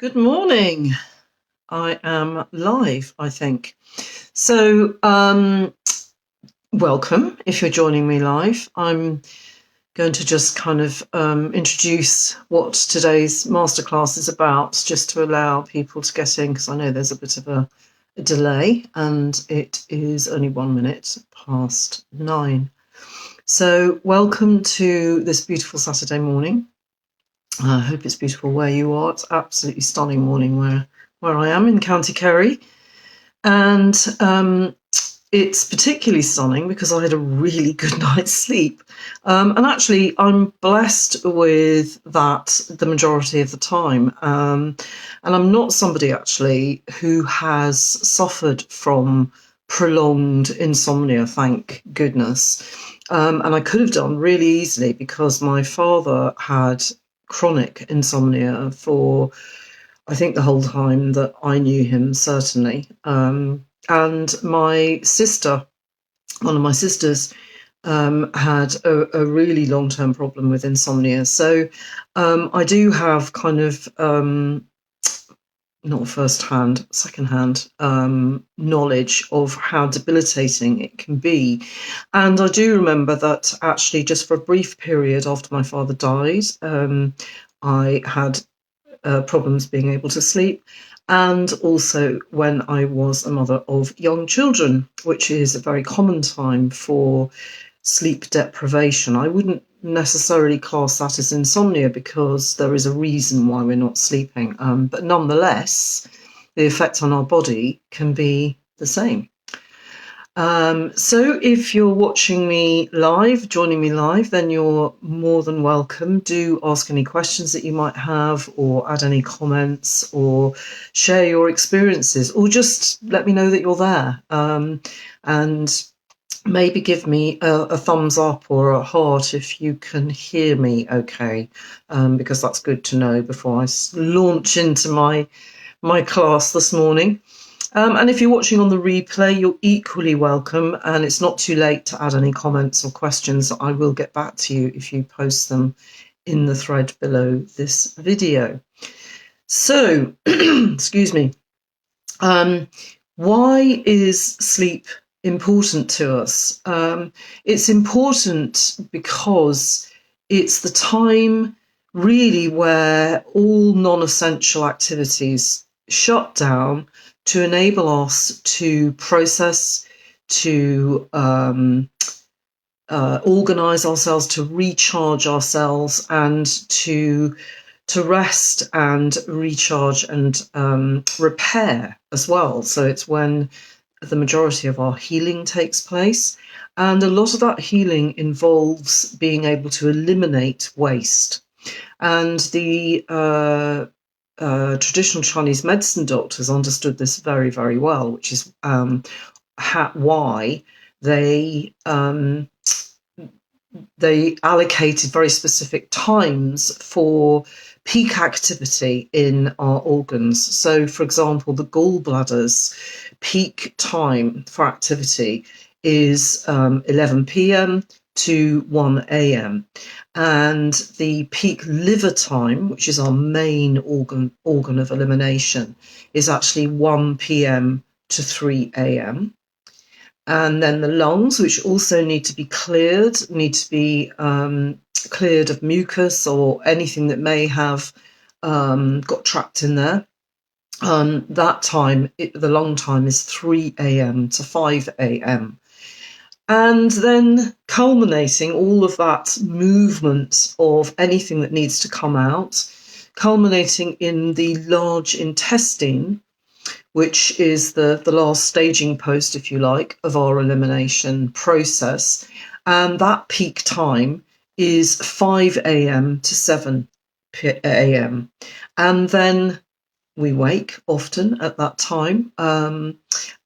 Good morning. I am live, I think. So, welcome if you're joining me live. I'm going to just kind of introduce what today's masterclass is about, just to allow people to get in, because I know there's a bit of a delay and it is only 1 minute past 9. So, welcome to this beautiful Saturday morning. I hope it's beautiful where you are. It's absolutely stunning morning where I am in County Kerry. And it's particularly stunning because I had a really good night's sleep. And actually, I'm blessed with that the majority of the time. And I'm not somebody actually who has suffered from prolonged insomnia, thank goodness. And I could have done really easily because my father had chronic insomnia for, I think, the whole time that I knew him, certainly. And my sister, one of my sisters, had a really long-term problem with insomnia. So I do have kind of not first-hand, second-hand knowledge of how debilitating it can be. And I do remember that actually just for a brief period after my father died, I had problems being able to sleep. And also when I was a mother of young children, which is a very common time for sleep deprivation. I wouldn't necessarily class that as insomnia because there is a reason why we're not sleeping. But nonetheless, the effect on our body can be the same. So if you're watching me live, joining me live, then you're more than welcome. Do ask any questions that you might have, or add any comments, or share your experiences, or just let me know that you're there. And maybe give me a thumbs up or a heart if you can hear me okay, because that's good to know before I launch into my class this morning. And if you're watching on the replay, you're equally welcome, and it's not too late to add any comments or questions. I will get back to you if you post them in the thread below this video. So, excuse me. Why is sleep important to us? It's important because it's the time really where all non-essential activities shut down to enable us to process, to organize ourselves, to recharge ourselves, and to rest and recharge and repair as well. So it's when the majority of our healing takes place. And a lot of that healing involves being able to eliminate waste. And the traditional Chinese medicine doctors understood this very, very well, which is why they allocated very specific times for peak activity in our organs. So, for example, the gallbladder's peak time for activity is 11 p.m. to 1 a.m. And the peak liver time, which is our main organ of elimination, is actually 1 p.m. to 3 a.m. And then the lungs, which also need to be cleared, cleared of mucus or anything that may have got trapped in there. That time, the lung time is 3 a.m. to 5 a.m. And then culminating all of that movement of anything that needs to come out, culminating in the large intestine, which is the last staging post, if you like, of our elimination process. And that peak time is 5 a.m. to 7 a.m. And then we wake often at that time.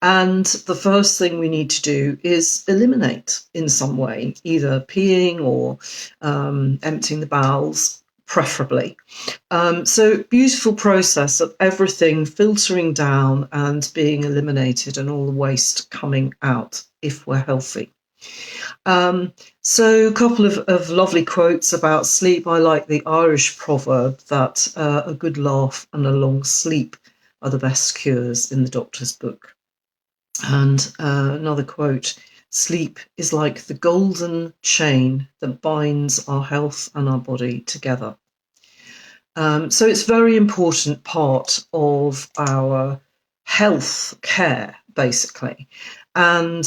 And the first thing we need to do is eliminate in some way, either peeing or emptying the bowels, preferably. So beautiful process of everything filtering down and being eliminated and all the waste coming out if we're healthy. So a couple of lovely quotes about sleep. I like the Irish proverb that a good laugh and a long sleep are the best cures in the doctor's book. And another quote, sleep is like the golden chain that binds our health and our body together. So it's a very important part of our health care, basically. And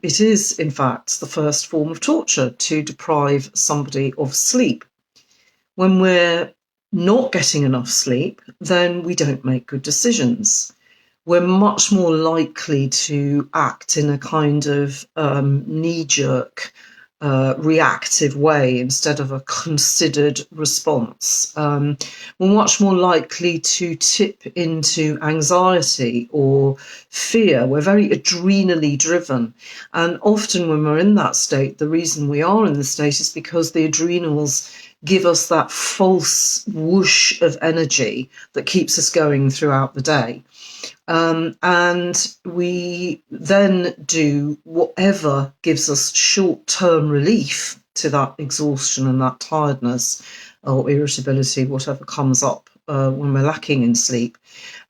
it is, in fact, the first form of torture to deprive somebody of sleep. When we're not getting enough sleep, then we don't make good decisions. We're much more likely to act in a kind of knee-jerk, reactive way instead of a considered response. We're much more likely to tip into anxiety or fear. We're very adrenally driven. And often when we're in that state, the reason we are in the state is because the adrenals give us that false whoosh of energy that keeps us going throughout the day. And we then do whatever gives us short-term relief to that exhaustion and that tiredness or irritability, whatever comes up when we're lacking in sleep.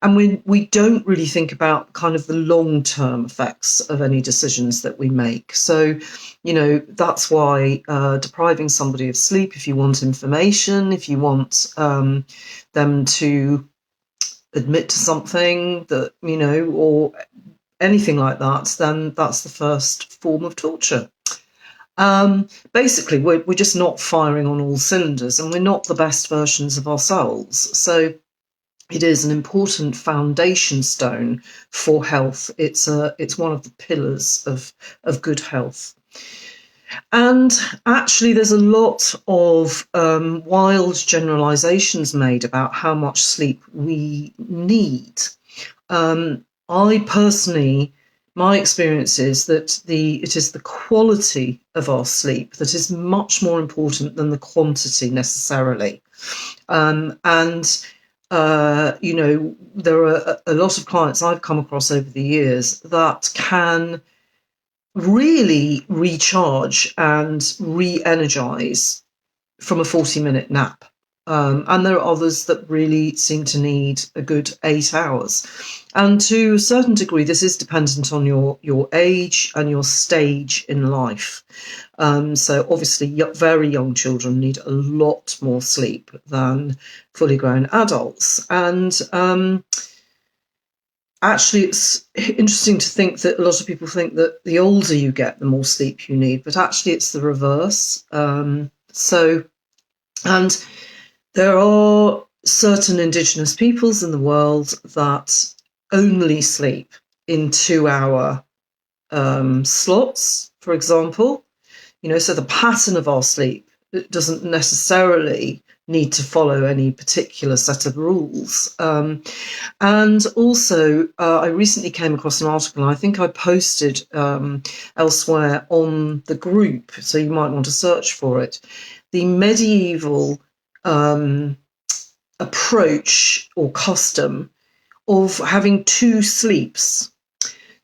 And we don't really think about kind of the long-term effects of any decisions that we make. So, that's why depriving somebody of sleep, if you want information, if you want them to admit to something that, or anything like that, then that's the first form of torture. Basically, we're just not firing on all cylinders and we're not the best versions of ourselves. So it is an important foundation stone for health. It's one of the pillars of good health. And actually, there's a lot of wild generalizations made about how much sleep we need. I personally, my experience is that it is the quality of our sleep that is much more important than the quantity necessarily. And there are a lot of clients I've come across over the years that can really recharge and re-energize from a 40-minute nap. And there are others that really seem to need a good 8 hours. And to a certain degree, this is dependent on your age and your stage in life. So obviously, very young children need a lot more sleep than fully grown adults. And actually, it's interesting to think that a lot of people think that the older you get, the more sleep you need, but actually it's the reverse. And there are certain indigenous peoples in the world that only sleep in 2-hour slots, for example. So the pattern of our sleep doesn't necessarily need to follow any particular set of rules. And also, I recently came across an article, and I think I posted elsewhere on the group, so you might want to search for it. The medieval approach or custom of having 2 sleeps.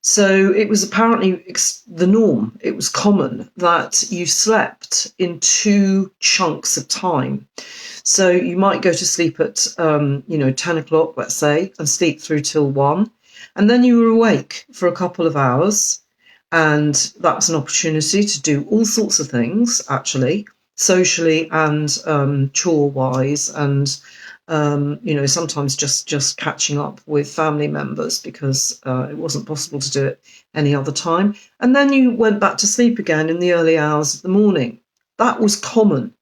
So it was apparently the norm. It was common that you slept in 2 chunks of time. So you might go to sleep at, 10 o'clock, let's say, and sleep through till 1. And then you were awake for a couple of hours. And that was an opportunity to do all sorts of things, actually, socially and chore-wise, and sometimes just catching up with family members because it wasn't possible to do it any other time. And then you went back to sleep again in the early hours of the morning. That was common.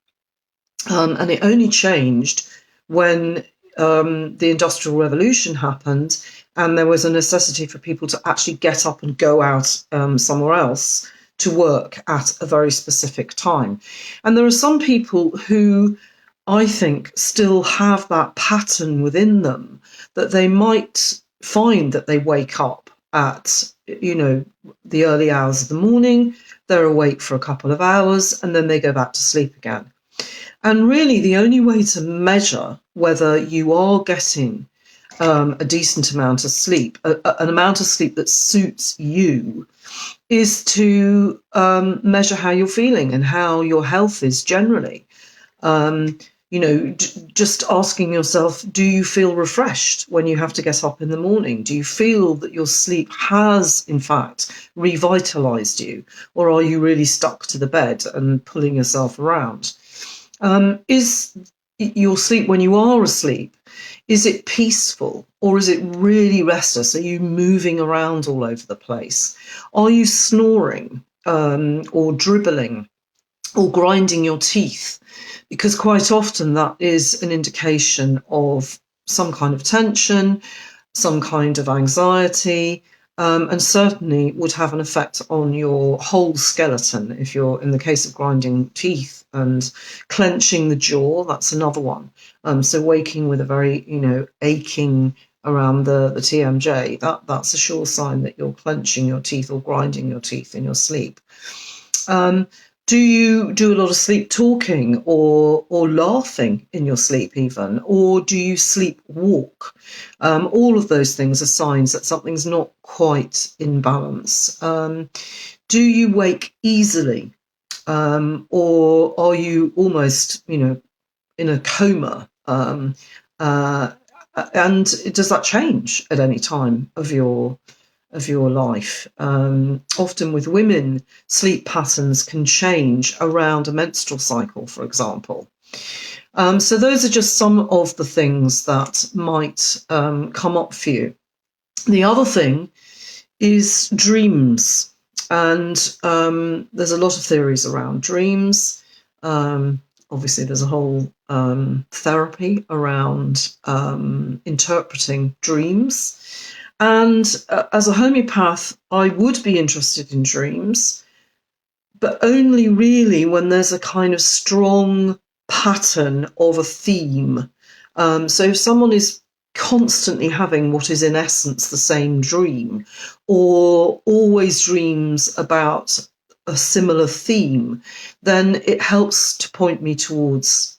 And it only changed when the Industrial Revolution happened and there was a necessity for people to actually get up and go out somewhere else to work at a very specific time. And there are some people who I think still have that pattern within them, that they might find that they wake up at, the early hours of the morning, they're awake for a couple of hours, and then they go back to sleep again. And really the only way to measure whether you are getting a decent amount of sleep, an amount of sleep that suits you, is to measure how you're feeling and how your health is generally. Just asking yourself, do you feel refreshed when you have to get up in the morning? Do you feel that your sleep has, in fact, revitalized you? Or are you really stuck to the bed and pulling yourself around? Is your sleep, when you are asleep, is it peaceful or is it really restless? Are you moving around all over the place? Are you snoring or dribbling or grinding your teeth? Because quite often that is an indication of some kind of tension, some kind of anxiety, and certainly would have an effect on your whole skeleton. If you're, in the case of grinding teeth and clenching the jaw, that's another one. So waking with a very, aching around the TMJ, that's a sure sign that you're clenching your teeth or grinding your teeth in your sleep. Do you do a lot of sleep talking or laughing in your sleep even? Or do you sleep walk? All of those things are signs that something's not quite in balance. Do you wake easily? Or are you almost, in a coma? And does that change at any time of your life? Often with women, sleep patterns can change around a menstrual cycle, for example. So those are just some of the things that might come up for you. The other thing is dreams. And there's a lot of theories around dreams. Obviously, there's a whole therapy around interpreting dreams. And as a homeopath, I would be interested in dreams, but only really when there's a kind of strong pattern of a theme. So if someone is constantly having what is in essence the same dream, or always dreams about a similar theme, then it helps to point me towards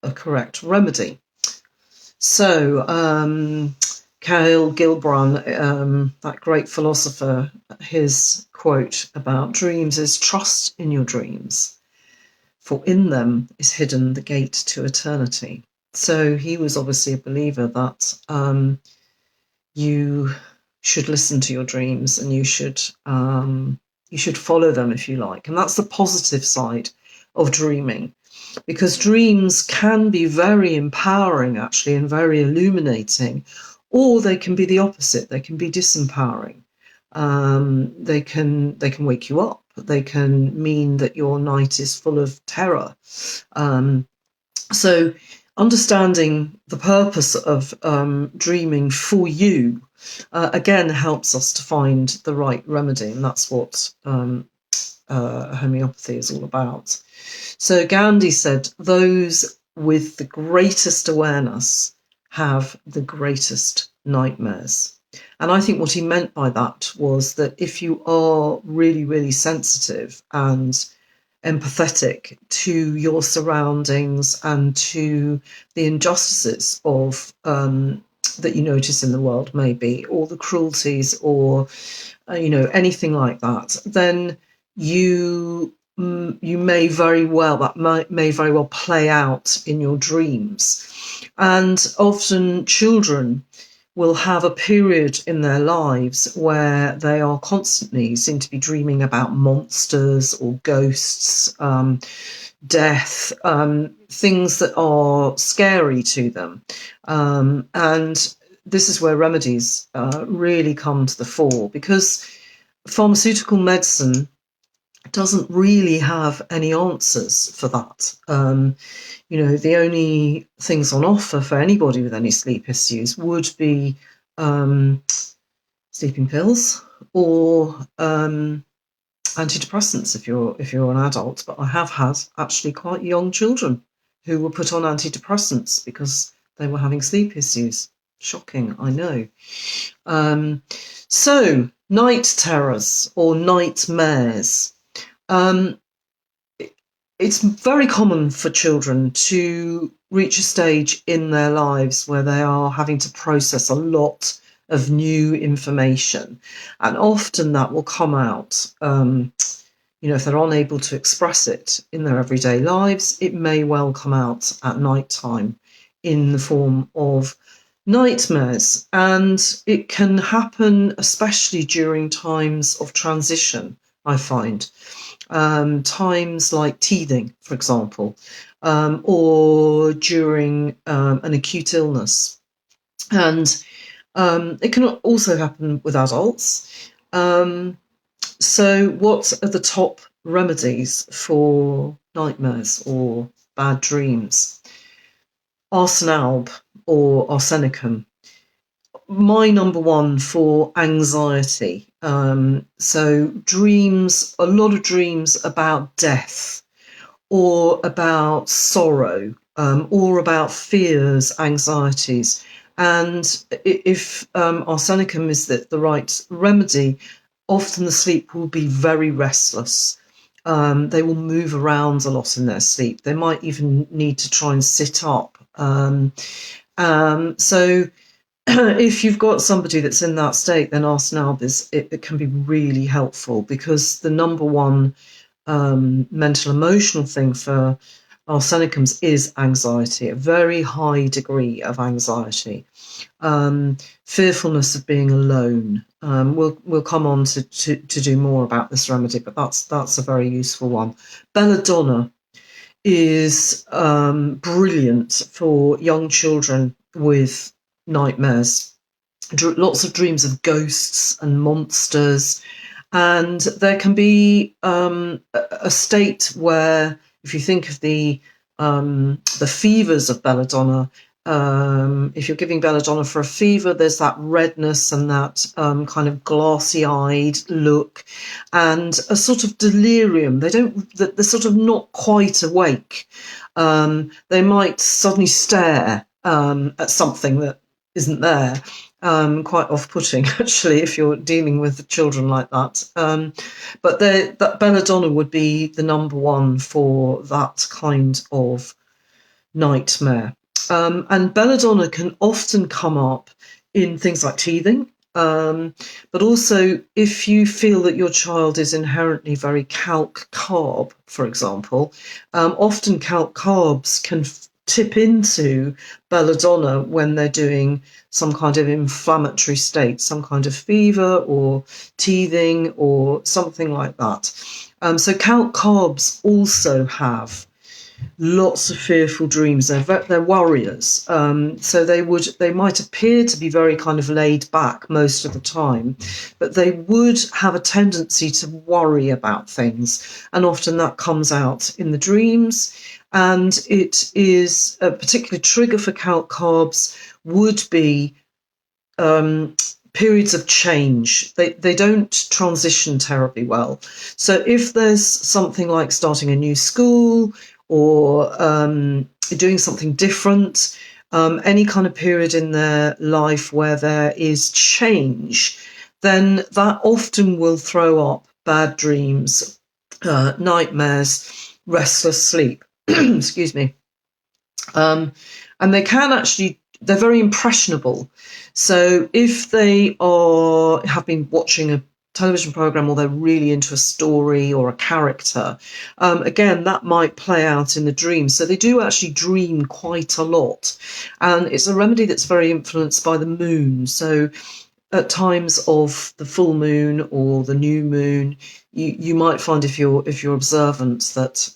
a correct remedy. So Kyle Gilbrand, that great philosopher, his quote about dreams is, "Trust in your dreams, for in them is hidden the gate to eternity." So he was obviously a believer that you should listen to your dreams and you should follow them if you like. And that's the positive side of dreaming, because dreams can be very empowering actually and very illuminating, or they can be the opposite. They can be disempowering. They can wake you up. They can mean that your night is full of terror. So understanding the purpose of dreaming for you, again, helps us to find the right remedy. And that's what homeopathy is all about. So Gandhi said, "Those with the greatest awareness have the greatest nightmares." And I think what he meant by that was that if you are really, really sensitive and empathetic to your surroundings and to the injustices of that you notice in the world, maybe, or the cruelties, or anything like that, then you may very well, that may very well play out in your dreams. And often children will have a period in their lives where they are constantly seem to be dreaming about monsters or ghosts, death, things that are scary to them. And this is where remedies really come to the fore, because pharmaceutical medicine doesn't really have any answers for that. The only things on offer for anybody with any sleep issues would be sleeping pills or antidepressants if you're an adult. But I have had actually quite young children who were put on antidepressants because they were having sleep issues. Shocking, I know. So night terrors or nightmares. It's very common for children to reach a stage in their lives where they are having to process a lot of new information. And often that will come out, if they're unable to express it in their everyday lives, it may well come out at night time in the form of nightmares. And it can happen especially during times of transition, I find. Times like teething, for example, or during an acute illness. And it can also happen with adults. So what are the top remedies for nightmares or bad dreams? Arsenalb or arsenicum. My number one for anxiety. So dreams, a lot of dreams about death or about sorrow, or about fears, anxieties. And if arsenicum is the right remedy, often the sleep will be very restless. They will move around a lot in their sleep. They might even need to try and sit up. So if you've got somebody that's in that state, then arsenalb it can be really helpful, because the number one mental emotional thing for arsenicums is anxiety, a very high degree of anxiety, fearfulness of being alone. We'll come on to do more about this remedy, but that's a very useful one. Belladonna is brilliant for young children with nightmares, lots of dreams of ghosts and monsters. And there can be a state where, if you think of the fevers of belladonna, if you're giving belladonna for a fever, there's that redness and that kind of glassy-eyed look, and a sort of delirium. They're sort of not quite awake. They might suddenly stare at something that isn't there. Quite off-putting, actually, if you're dealing with children like that. But that belladonna would be the number one for that kind of nightmare. And belladonna can often come up in things like teething, but also if you feel that your child is inherently very calc-carb, for example, often calc-carbs can tip into belladonna when they're doing some kind of inflammatory state, some kind of fever or teething or something like that. So calc-carbs also have lots of fearful dreams. They're warriors. So they might appear to be very kind of laid back most of the time, but they would have a tendency to worry about things. And often that comes out in the dreams. And it is a particular trigger for calc-carbs would be periods of change. They don't transition terribly well. So if there's something like starting a new school or doing something different, any kind of period in their life where there is change, then that often will throw up bad dreams, nightmares, restless sleep. Excuse me. And they can actually, they're very impressionable. So if they have been watching a television program or they're really into a story or a character, again, that might play out in the dream. So they do actually dream quite a lot. And it's a remedy that's very influenced by the moon. So at times of the full moon or the new moon, you might find if you're observant that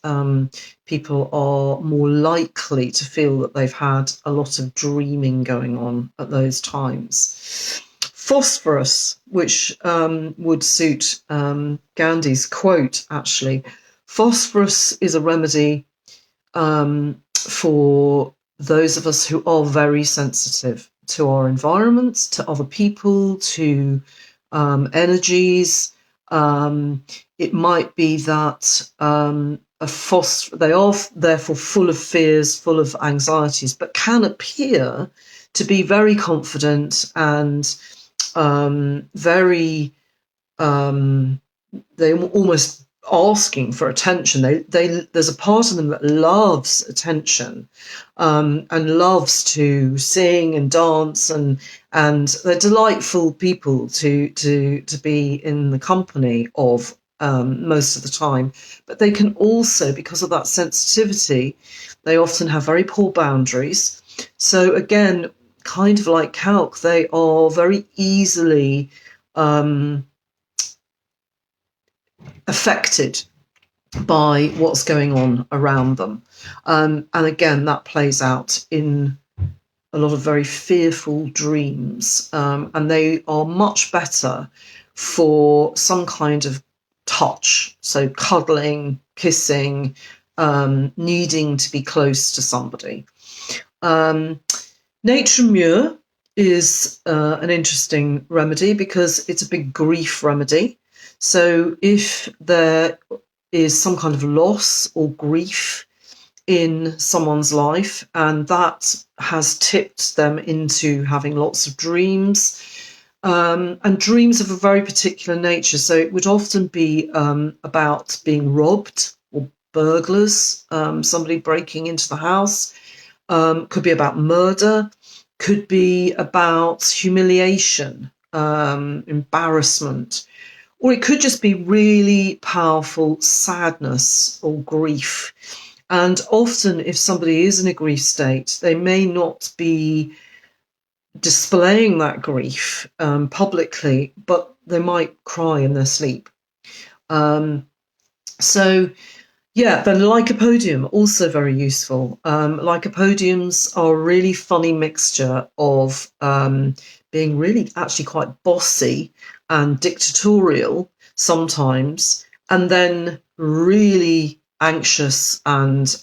people are more likely to feel that they've had a lot of dreaming going on at those times. Phosphorus, which would suit Gandhi's quote, actually. Phosphorus is a remedy for those of us who are very sensitive to our environment, to other people, to energies. It might be that they are therefore full of fears, full of anxieties, but can appear to be very confident and very, they almost asking for attention. There's a part of them that loves attention, and loves to sing and dance, and they're delightful people to be in the company of, most of the time. But they can also, because of that sensitivity, they often have very poor boundaries. So again, kind of like calc, they are very easily affected by what's going on around them. And again, that plays out in a lot of very fearful dreams. And they are much better for some kind of touch. So cuddling, kissing, needing to be close to somebody. Nature Mure is an interesting remedy because it's a big grief remedy. So if there is some kind of loss or grief in someone's life, and that has tipped them into having lots of dreams, and dreams of a very particular nature. So it would often be about being robbed or burglars, somebody breaking into the house, could be about murder, could be about humiliation, embarrassment, or it could just be really powerful sadness or grief. And often, if somebody is in a grief state, they may not be displaying that grief publicly, but they might cry in their sleep. So, yeah, the lycopodium, also very useful. Lycopodiums are a really funny mixture of being really actually quite bossy and dictatorial sometimes, and then really anxious and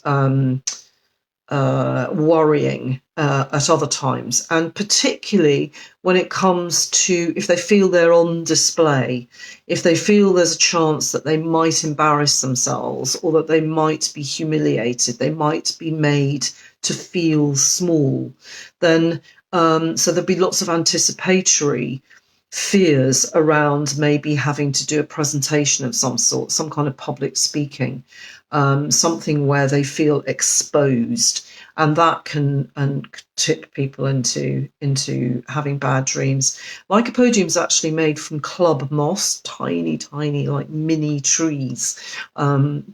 worrying at other times. And particularly when it comes to if they feel they're on display, if they feel there's a chance that they might embarrass themselves or that they might be humiliated, they might be made to feel small, then so there'll be lots of anticipatory fears around maybe having to do a presentation of some sort, some kind of public speaking, something where they feel exposed, and that can tip people into having bad dreams. Lycopodium is actually made from club moss, tiny like mini trees,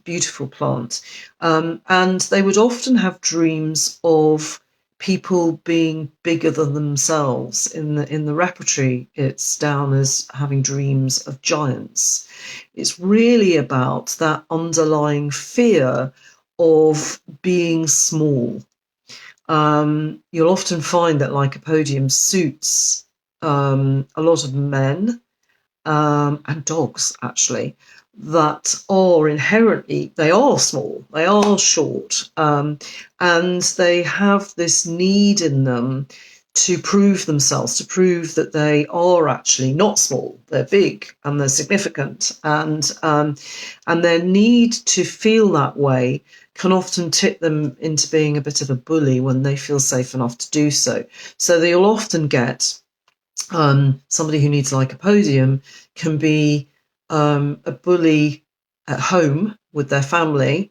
beautiful plant, and they would often have dreams of people being bigger than themselves. In the repertory, it's down as having dreams of giants. It's really about that underlying fear of being small. You'll often find that lycopodium suits a lot of men and dogs, actually, that are inherently, they are small, they are short, and they have this need in them to prove themselves, to prove that they are actually not small, they're big and they're significant, and their need to feel that way can often tip them into being a bit of a bully when they feel safe enough to do so. So they'll often get somebody who needs lycopodium can be a bully at home with their family,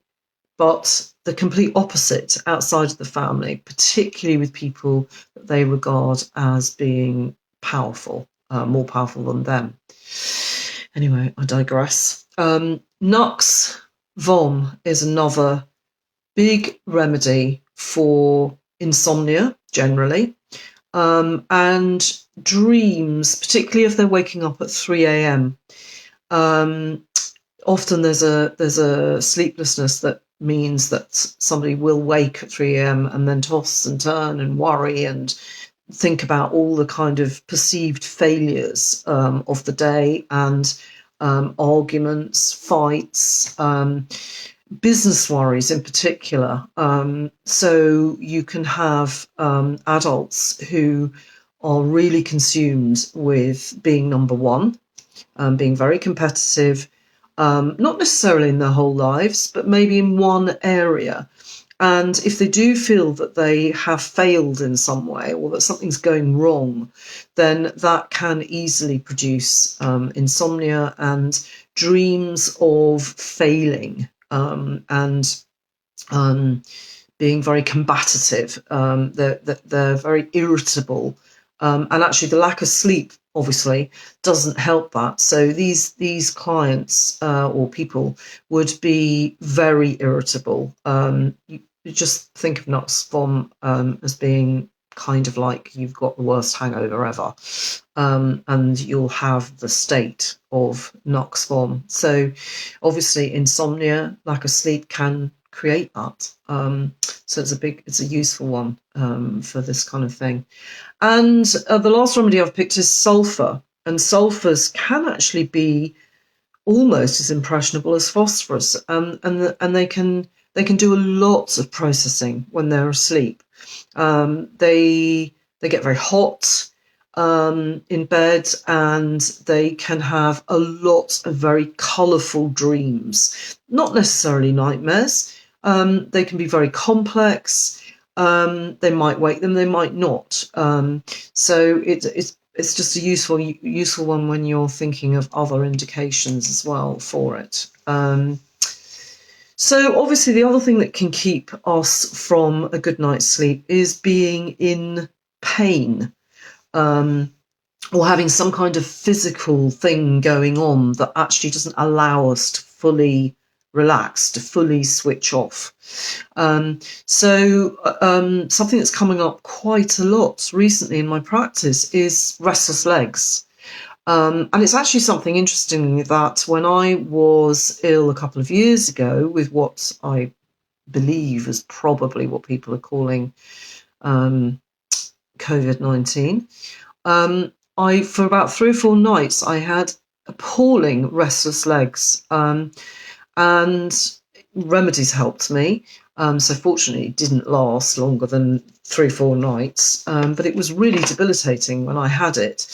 but the complete opposite outside of the family, particularly with people that they regard as being powerful, more powerful than them. Anyway, I digress. Nux vom is another big remedy for insomnia generally, and dreams, particularly if they're waking up at 3 a.m. Often there's a sleeplessness that means that somebody will wake at 3 a.m. and then toss and turn and worry and think about all the kind of perceived failures of the day, and arguments, fights, business worries in particular. So you can have adults who are really consumed with being number one, being very competitive, not necessarily in their whole lives, but maybe in one area. And if they do feel that they have failed in some way or that something's going wrong, then that can easily produce insomnia and dreams of failing, and being very combative. They're very irritable, and actually the lack of sleep obviously doesn't help that. So these clients or people would be very irritable. You just think of Nux vom as being kind of like you've got the worst hangover ever, and you'll have the state of Nux vom. So obviously insomnia, lack of sleep, can create that. So it's a useful one for this kind of thing. And the last remedy I've picked is sulfur, and sulfurs can actually be almost as impressionable as phosphorus, and they can do a lot of processing when they're asleep. They get very hot in bed, and they can have a lot of very colourful dreams, not necessarily nightmares. They can be very complex. They might wake them, they might not. So it's just a useful one when you're thinking of other indications as well for it. So obviously the other thing that can keep us from a good night's sleep is being in pain, or having some kind of physical thing going on that actually doesn't allow us to fully relax, to fully switch off. Something that's coming up quite a lot recently in my practice is restless legs. And it's actually something interesting that when I was ill a couple of years ago with what I believe is probably what people are calling COVID-19, for about 3 or 4 nights, I had appalling restless legs, and remedies helped me. So fortunately, it didn't last longer than 3 or 4 nights, but it was really debilitating when I had it.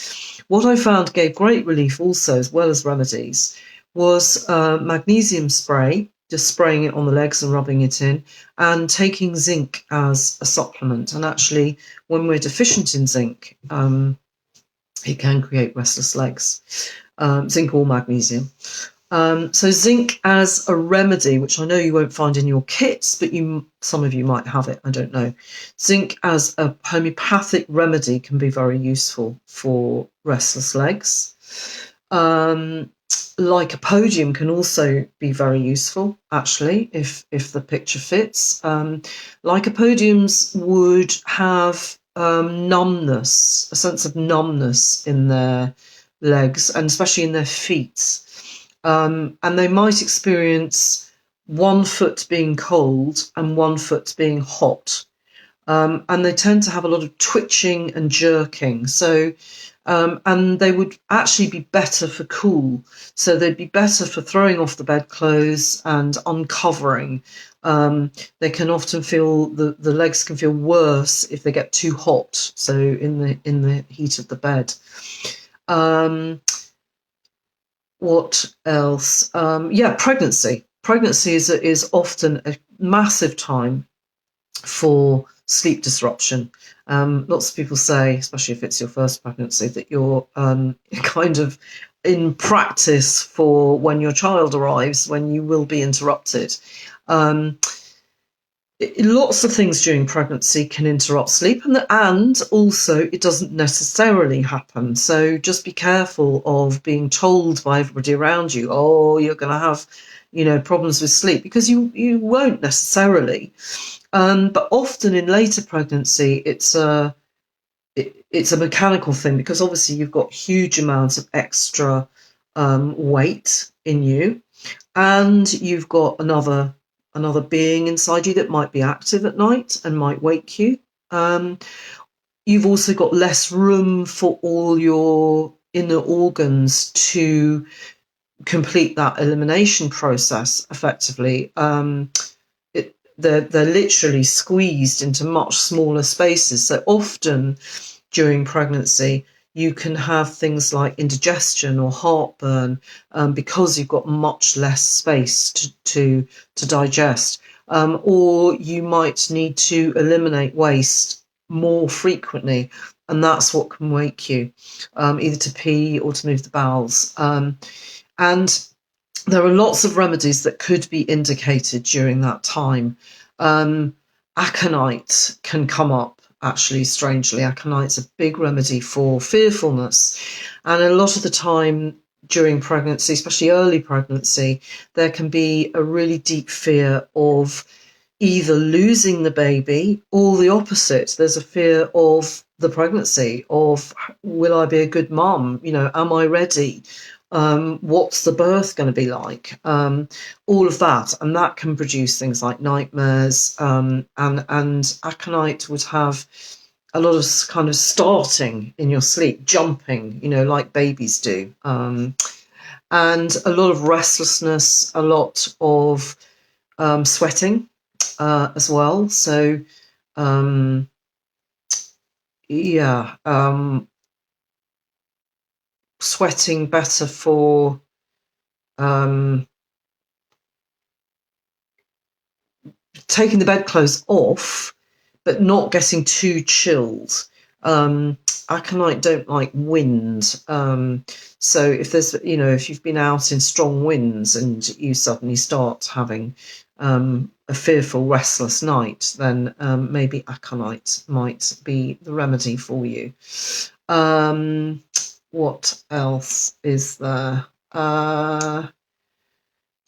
What I found gave great relief also, as well as remedies, was magnesium spray, just spraying it on the legs and rubbing it in, and taking zinc as a supplement. And actually, when we're deficient in zinc, it can create restless legs, zinc or magnesium. So zinc as a remedy, which I know you won't find in your kits, but some of you might have it, I don't know. Zinc as a homeopathic remedy can be very useful for restless legs. Lycopodium can also be very useful, actually, if the picture fits. Lycopodiums would have numbness, a sense of numbness in their legs, and especially in their feet. And they might experience one foot being cold and one foot being hot. And they tend to have a lot of twitching and jerking. So, and they would actually be better for cool. So they'd be better for throwing off the bedclothes and uncovering. They can often feel, the legs can feel worse if they get too hot. So in the heat of the bed. What else? Pregnancy. Pregnancy is often a massive time for sleep disruption. Lots of people say, especially if it's your first pregnancy, that you're kind of in practice for when your child arrives, when you will be interrupted. Lots of things during pregnancy can interrupt sleep, and also it doesn't necessarily happen. So just be careful of being told by everybody around you, oh, you're going to have, problems with sleep, because you won't necessarily. But often in later pregnancy, it's a mechanical thing, because obviously you've got huge amounts of extra weight in you, and you've got another being inside you that might be active at night and might wake you. You've also got less room for all your inner organs to complete that elimination process effectively. They're literally squeezed into much smaller spaces. So often during pregnancy, you can have things like indigestion or heartburn because you've got much less space to digest. Or you might need to eliminate waste more frequently, and that's what can wake you, either to pee or to move the bowels. And there are lots of remedies that could be indicated during that time. Aconite can come up, actually, strangely. Aconite's a big remedy for fearfulness. And a lot of the time during pregnancy, especially early pregnancy, there can be a really deep fear of either losing the baby or the opposite. There's a fear of the pregnancy, of will I be a good mum? Am I ready? What's the birth going to be like? All of that, and that can produce things like nightmares. And aconite would have a lot of kind of starting in your sleep, jumping, like babies do, and a lot of restlessness, a lot of sweating as well. So, yeah, sweating better for taking the bedclothes off, but not getting too chilled. Aconite don't like wind. So if you've been out in strong winds and you suddenly start having a fearful, restless night, then maybe aconite might be the remedy for you. What else is there?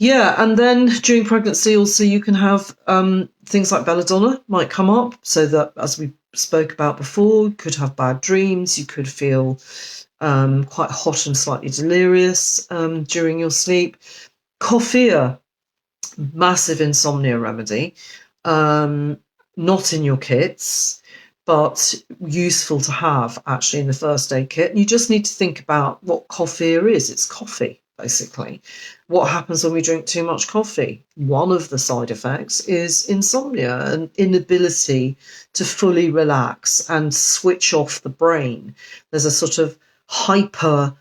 Yeah, and then during pregnancy also you can have things like belladonna might come up, so that, as we spoke about before, you could have bad dreams, you could feel quite hot and slightly delirious during your sleep. Coffea, massive insomnia remedy, not in your kits, but useful to have actually in the first aid kit. And you just need to think about what coffea is. It's coffee, basically. What happens when we drink too much coffee? One of the side effects is insomnia, an inability to fully relax and switch off the brain. There's a sort of hyper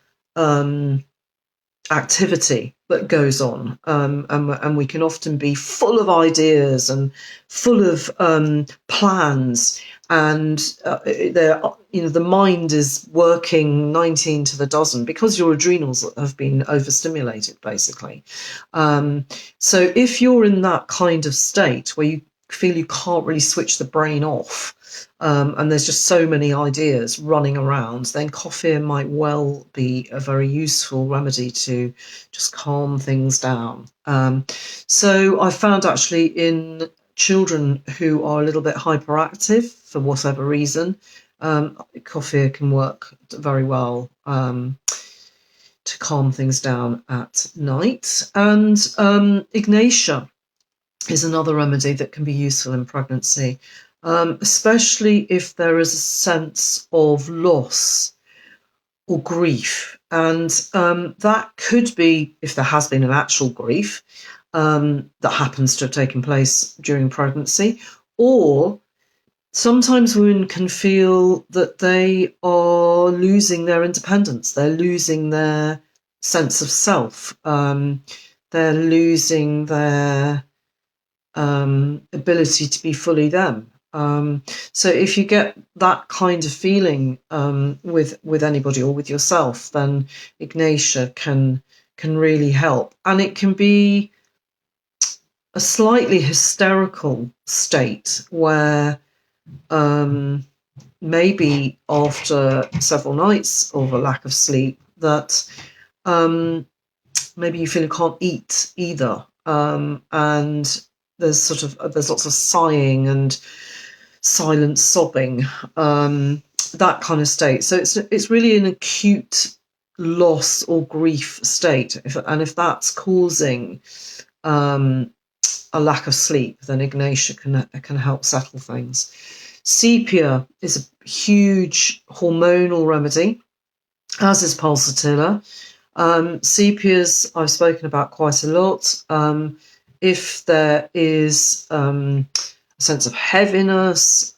activity that goes on, and we can often be full of ideas and full of plans, and the mind is working 19 to the dozen because your adrenals have been overstimulated, basically. So if you're in that kind of state where you feel you can't really switch the brain off, and there's just so many ideas running around, then coffee might well be a very useful remedy to just calm things down. So I found actually in children who are a little bit hyperactive for whatever reason, coffee can work very well to calm things down at night. And ignatia is another remedy that can be useful in pregnancy, especially if there is a sense of loss or grief. And that could be if there has been an actual grief that happens to have taken place during pregnancy, or sometimes women can feel that they are losing their independence, they're losing their sense of self, they're losing their ability to be fully them. So if you get that kind of feeling with anybody or with yourself, then ignatia can really help. And it can be a slightly hysterical state where maybe after several nights of a lack of sleep that maybe you feel you can't eat either, and there's lots of sighing and silent sobbing, that kind of state. So it's really an acute loss or grief state, if that's causing a lack of sleep, then ignatia can help settle things. Sepia is a huge hormonal remedy, as is pulsatilla. Sepias I've spoken about quite a lot. If there is a sense of heaviness,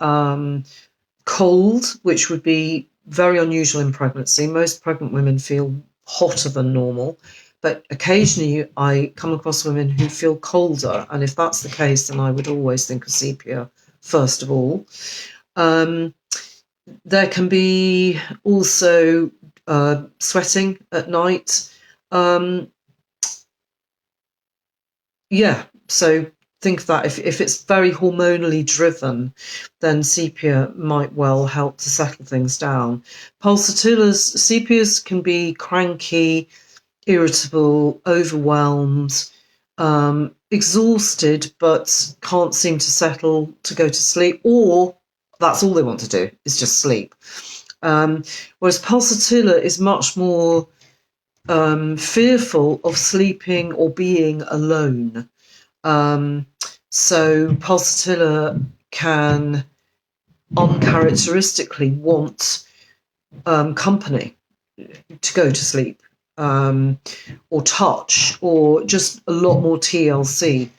cold, which would be very unusual in pregnancy. Most pregnant women feel hotter than normal, but occasionally I come across women who feel colder, and if that's the case, then I would always think of sepia first of all. There can be also sweating at night. yeah, so think of that. If it's very hormonally driven, then sepia might well help to settle things down. Sepias can be cranky, irritable, overwhelmed, exhausted, but can't seem to settle to go to sleep, or that's all they want to do is just sleep. Whereas pulsatilla is much more fearful of sleeping or being alone. So pulsatilla can uncharacteristically want company to go to sleep, or touch, or just a lot more TLC.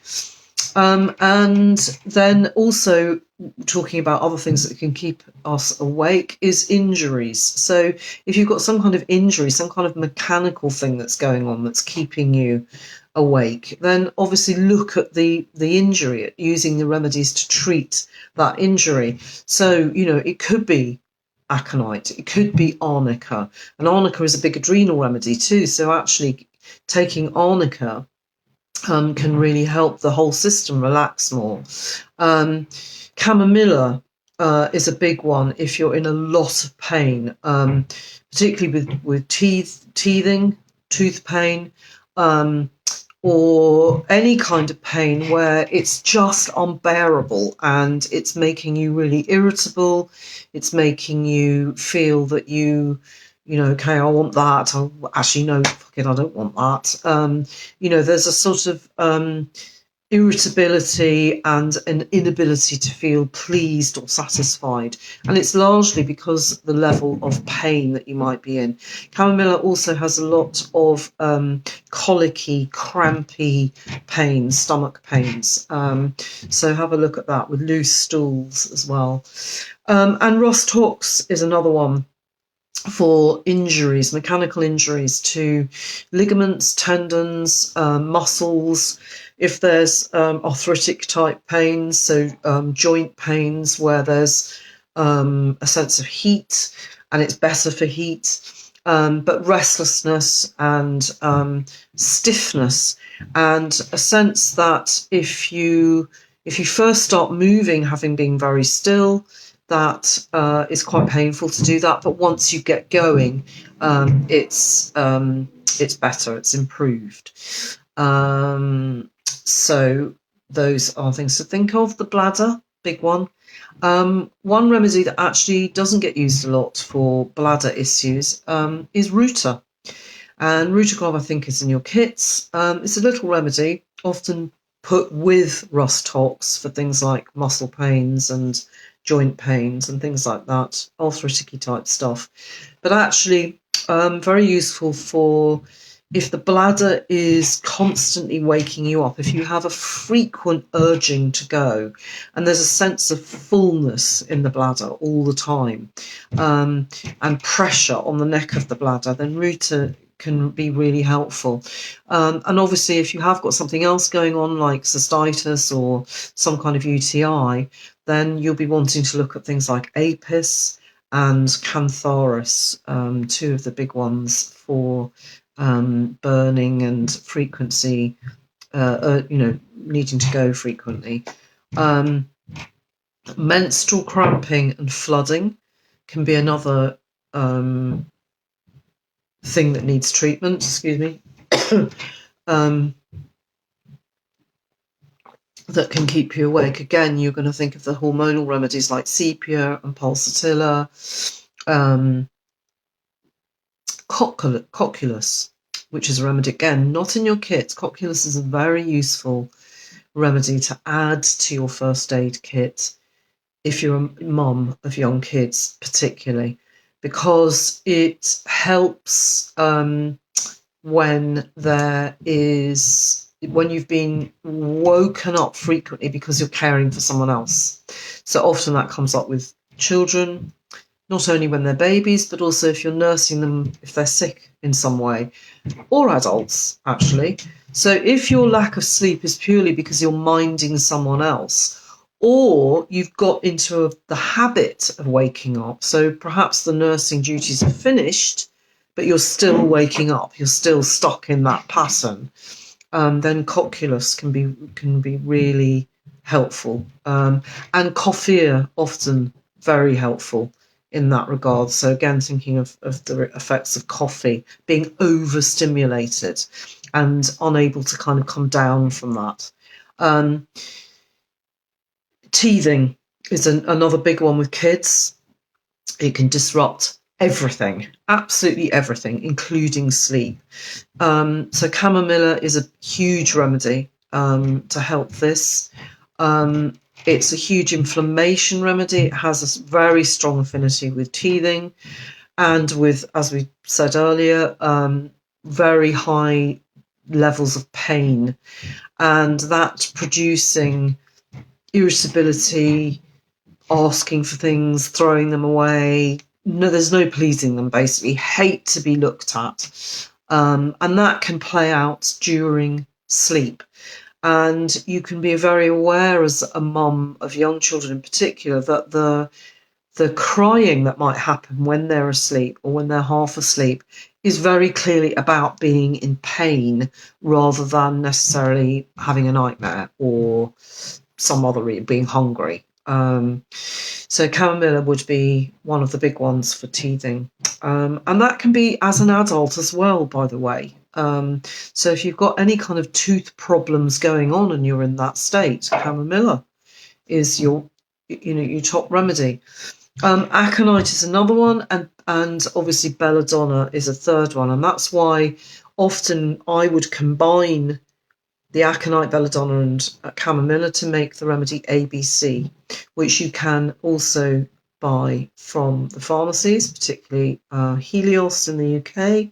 And then also talking about other things that can keep us awake is injuries. So if you've got some kind of injury, some kind of mechanical thing that's going on that's keeping you awake, then obviously look at the injury, at using the remedies to treat that injury. So, it could be aconite, it could be arnica, and arnica is a big adrenal remedy too. So actually taking arnica can really help the whole system relax more. Chamomilla is a big one if you're in a lot of pain, particularly with teething, tooth pain, or any kind of pain where it's just unbearable and it's making you really irritable. It's making you feel that okay, I want that. Actually, no, fuck it, I don't want that. There's a sort of irritability and an inability to feel pleased or satisfied. And it's largely because the level of pain that you might be in. Chamomilla also has a lot of colicky, crampy pains, stomach pains. So have a look at that with loose stools as well. And Ross Tox is another one for injuries, mechanical injuries to ligaments, tendons, muscles. If there's arthritic type pains, so joint pains where there's a sense of heat and it's better for heat, but restlessness and stiffness, and a sense that if you first start moving, having been very still, that is quite painful to do that. But once you get going, it's better, it's improved. So those are things to think of. The bladder, big one. One remedy that actually doesn't get used a lot for bladder issues is Ruta. And Rutagrave, I think, is in your kits. It's a little remedy, often put with Rust Tox for things like muscle pains and joint pains and things like that, arthritic type stuff. But actually, very useful for if the bladder is constantly waking you up, if you have a frequent urging to go and there's a sense of fullness in the bladder all the time, and pressure on the neck of the bladder, then Ruta can be really helpful. And obviously, if you have got something else going on like cystitis or some kind of UTI, then you'll be wanting to look at things like Apis and Cantharis, two of the big ones for burning and frequency, needing to go frequently. Menstrual cramping and flooding can be another thing that needs treatment. Excuse me. That can keep you awake. Again, you're going to think of the hormonal remedies like sepia and pulsatilla. Cocculus, which is a remedy, again, not in your kit. Cocculus is a very useful remedy to add to your first aid kit if you're a mum of young kids, particularly, because it helps when you've been woken up frequently because you're caring for someone else. So often that comes up with children, not only when they're babies, but also if you're nursing them, if they're sick in some way, or adults, actually. So if your lack of sleep is purely because you're minding someone else, or you've got into the habit of waking up, so perhaps the nursing duties are finished, but you're still waking up, you're still stuck in that pattern, then cocculus can be really helpful, and coffea often very helpful in that regard. So again, thinking of the effects of coffee, being overstimulated and unable to kind of come down from that. Teething is another big one with kids. It can disrupt everything, absolutely everything, including sleep. So chamomilla is a huge remedy to help this. It's a huge inflammation remedy. It has a very strong affinity with teething and with, as we said earlier, very high levels of pain, and that producing irritability, asking for things, throwing them away. No, there's no pleasing them, basically. Hate to be looked at. And that can play out during sleep. And you can be very aware as a mum of young children in particular that the crying that might happen when they're asleep or when they're half asleep is very clearly about being in pain rather than necessarily having a nightmare or some other reason, being hungry. So chamomilla would be one of the big ones for teething. And that can be as an adult as well, by the way. So if you've got any kind of tooth problems going on and you're in that state, chamomilla is your top remedy. Aconite is another one, and obviously belladonna is a third one. And that's why often I would combine the aconite, belladonna, and chamomilla to make the remedy ABC, which you can also buy from the pharmacies, particularly Helios in the UK.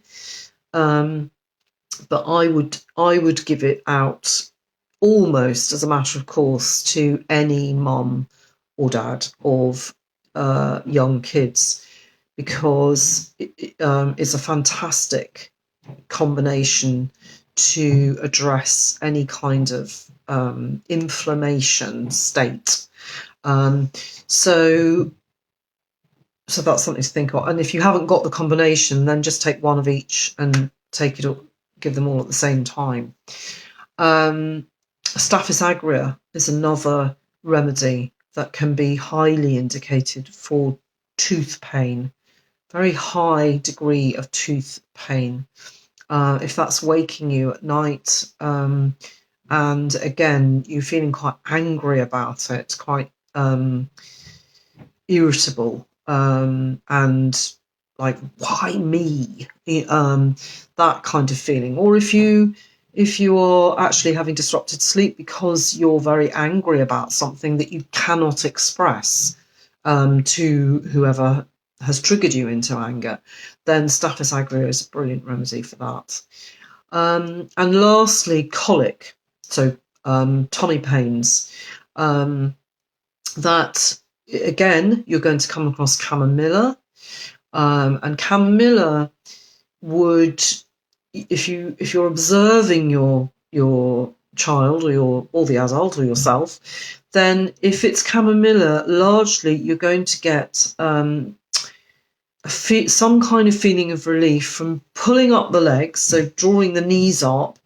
But I would give it out almost as a matter of course to any mum or dad of young kids, because it's a fantastic combination to address any kind of inflammation state. So that's something to think of. And if you haven't got the combination, then just take one of each and give them all at the same time. Staphylos aureus is another remedy that can be highly indicated for tooth pain, very high degree of tooth pain. If that's waking you at night, and again, you're feeling quite angry about it, quite irritable, and like, why me? That kind of feeling. Or if you are actually having disrupted sleep because you're very angry about something that you cannot express to whoever has triggered you into anger, then Staphylos aureus is a brilliant remedy for that. And lastly, colic, so tummy pains. That, again, you're going to come across chamomilla. And chamomilla would, if you're observing your child or the adult or yourself, then if it's chamomilla, largely you're going to get some kind of feeling of relief from pulling up the legs, so drawing the knees up,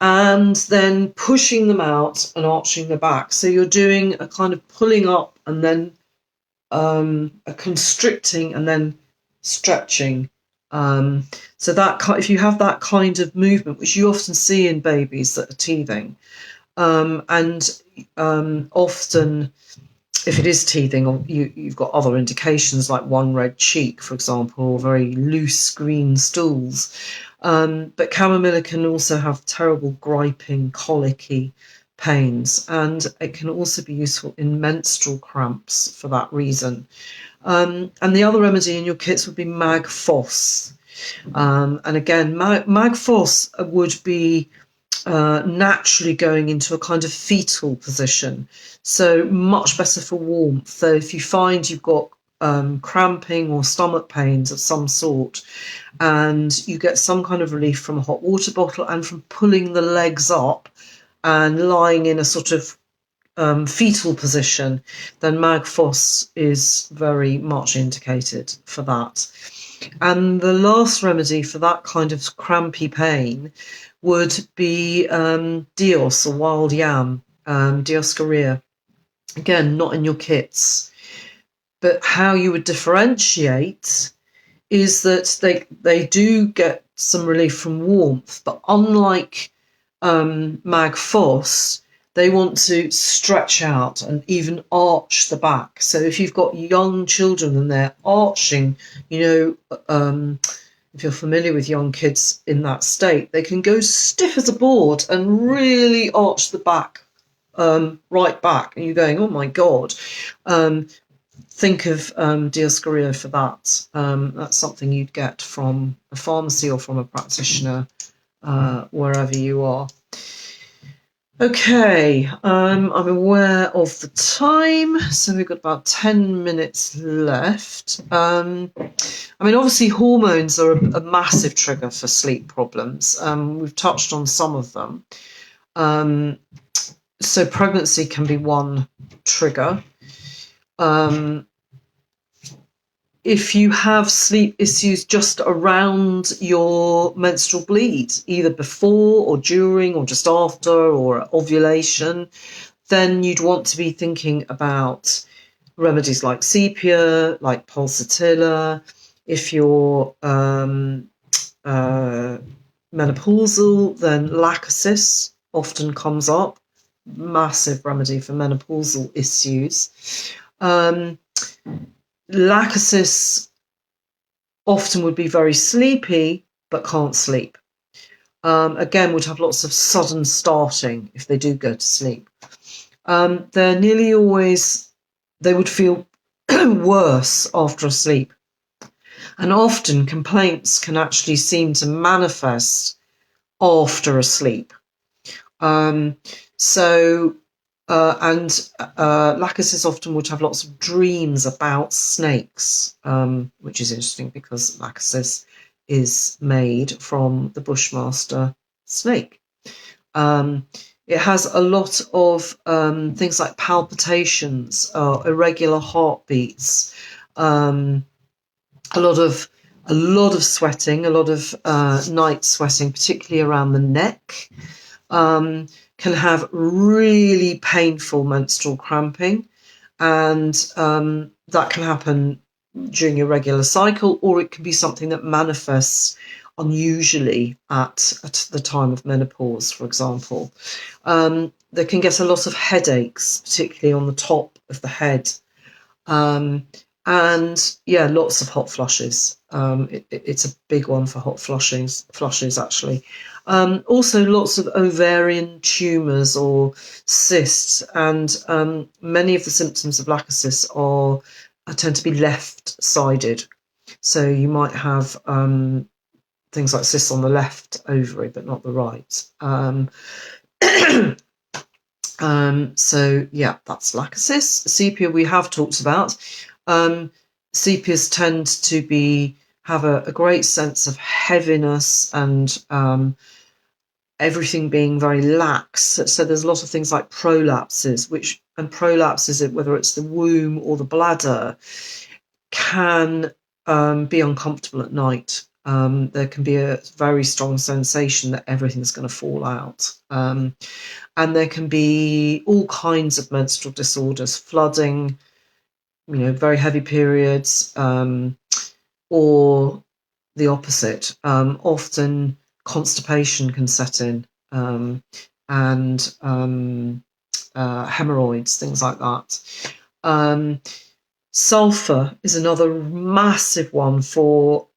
and then pushing them out and arching the back. So you're doing a kind of pulling up and then a constricting and then stretching. So that if you have that kind of movement, which you often see in babies that are teething, and often if it is teething, or you've got other indications like one red cheek, for example, or very loose green stools. But chamomilla can also have terrible griping, colicky pains, and it can also be useful in menstrual cramps for that reason. And the other remedy in your kits would be mag phos. And again, mag phos would be naturally going into a kind of fetal position, so much better for warmth. So if you find you've got cramping or stomach pains of some sort, and you get some kind of relief from a hot water bottle and from pulling the legs up and lying in a sort of fetal position, then mag phos is very much indicated for that. And the last remedy for that kind of crampy pain would be Dios, or wild yam, Dioscorea. Again, not in your kits. But how you would differentiate is that they do get some relief from warmth, but unlike Mag Foss, they want to stretch out and even arch the back. So if you've got young children and they're arching, if you're familiar with young kids in that state, they can go stiff as a board and really arch the back, right back. And you're going, oh my God. Think of Dioscorea for that. That's something you'd get from a pharmacy or from a practitioner, wherever you are. Okay, I'm aware of the time, so we've got about 10 minutes left. Obviously hormones are a massive trigger for sleep problems. We've touched on some of them. So pregnancy can be one trigger. If you have sleep issues just around your menstrual bleed, either before or during or just after or ovulation, then you'd want to be thinking about remedies like sepia, like pulsatilla. If you're menopausal, then lachesis often comes up. Massive remedy for menopausal issues. Lachesis often would be very sleepy, but can't sleep. Again, would have lots of sudden starting if they do go to sleep. They're nearly always, they would feel worse after a sleep. And often complaints can actually seem to manifest after a sleep. Lachesis often would have lots of dreams about snakes, which is interesting because lachesis is made from the bushmaster snake. It has a lot of things like palpitations, irregular heartbeats, a lot of sweating, a lot of night sweating, particularly around the neck. Can have really painful menstrual cramping, and that can happen during your regular cycle, or it can be something that manifests unusually at the time of menopause, for example. They can get a lot of headaches, particularly on the top of the head. Lots of hot flushes. It's a big one for hot flushes actually. Also lots of ovarian tumours or cysts, and many of the symptoms of lachesis tend to be left-sided. So you might have things like cysts on the left ovary, but not the right. That's lachesis. Sepia we have talked about. Sepias tend to have a great sense of heaviness and everything being very lax. So there's a lot of things like prolapses, whether it's the womb or the bladder, can be uncomfortable at night. There can be a very strong sensation that everything's going to fall out. And there can be all kinds of menstrual disorders, flooding, very heavy periods, or the opposite. Often constipation can set in, and hemorrhoids, things like that. Sulfur is another massive one for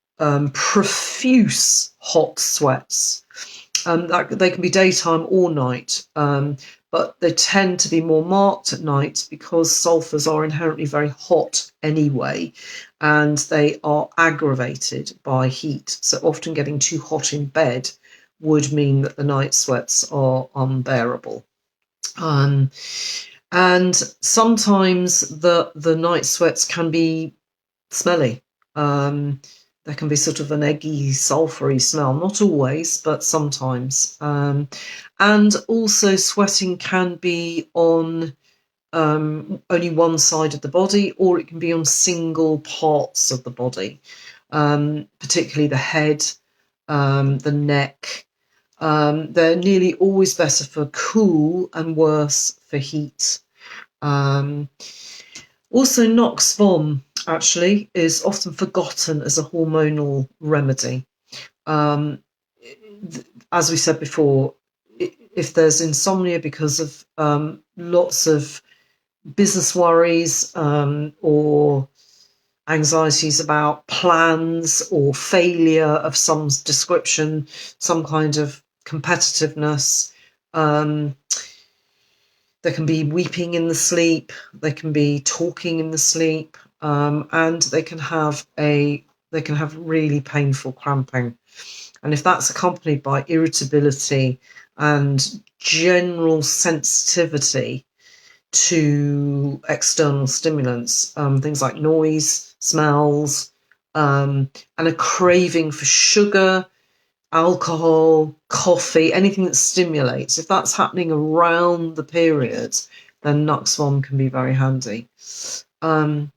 profuse hot sweats. They can be daytime or night, but they tend to be more marked at night because sulfurs are inherently very hot anyway, and they are aggravated by heat. So often getting too hot in bed would mean that the night sweats are unbearable. And sometimes the night sweats can be smelly. There can be sort of an eggy, sulphury smell. Not always, but sometimes. And also sweating can be on only one side of the body, or it can be on single parts of the body, particularly the head, the neck, They're nearly always better for cool and worse for heat. Also, Nox Vom actually is often forgotten as a hormonal remedy. As we said before, if there's insomnia because of lots of business worries or anxieties about plans or failure of some description, some kind of competitiveness, there can be weeping in the sleep, they can be talking in the sleep, and they can have really painful cramping. And if that's accompanied by irritability and general sensitivity to external stimulants, things like noise, smells, and a craving for sugar, alcohol, coffee, anything that stimulates, if that's happening around the period, then Nux Vom can be very handy. And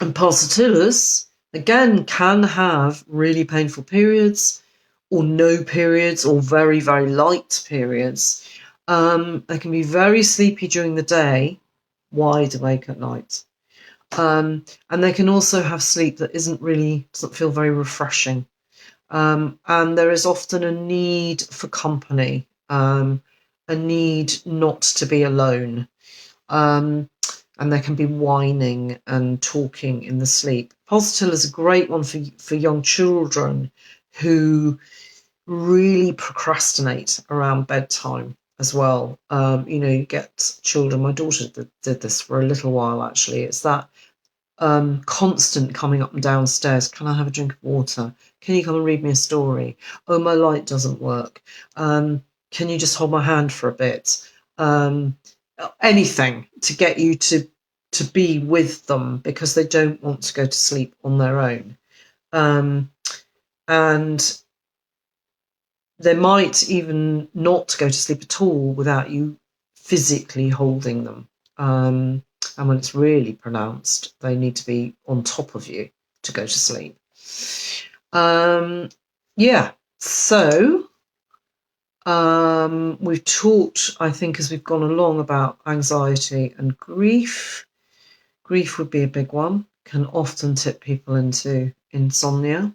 pulsatillas, again, can have really painful periods, or no periods, or very, very light periods. They can be very sleepy during the day, wide awake at night. And they can also have sleep that doesn't feel very refreshing. And there is often a need for company, a need not to be alone. And there can be whining and talking in the sleep. Pulsatilla is a great one for young children who really procrastinate around bedtime as well. You get children, my daughter did this for a little while actually. It's that constant coming up and downstairs. Can I have a drink of water? Can you come and read me a story? Oh, my light doesn't work. Can you just hold my hand for a bit? Anything to get you to be with them because they don't want to go to sleep on their own. And they might even not go to sleep at all without you physically holding them. And when it's really pronounced, they need to be on top of you to go to sleep. So we've talked, I think, as we've gone along about anxiety and grief. Grief would be a big one, can often tip people into insomnia.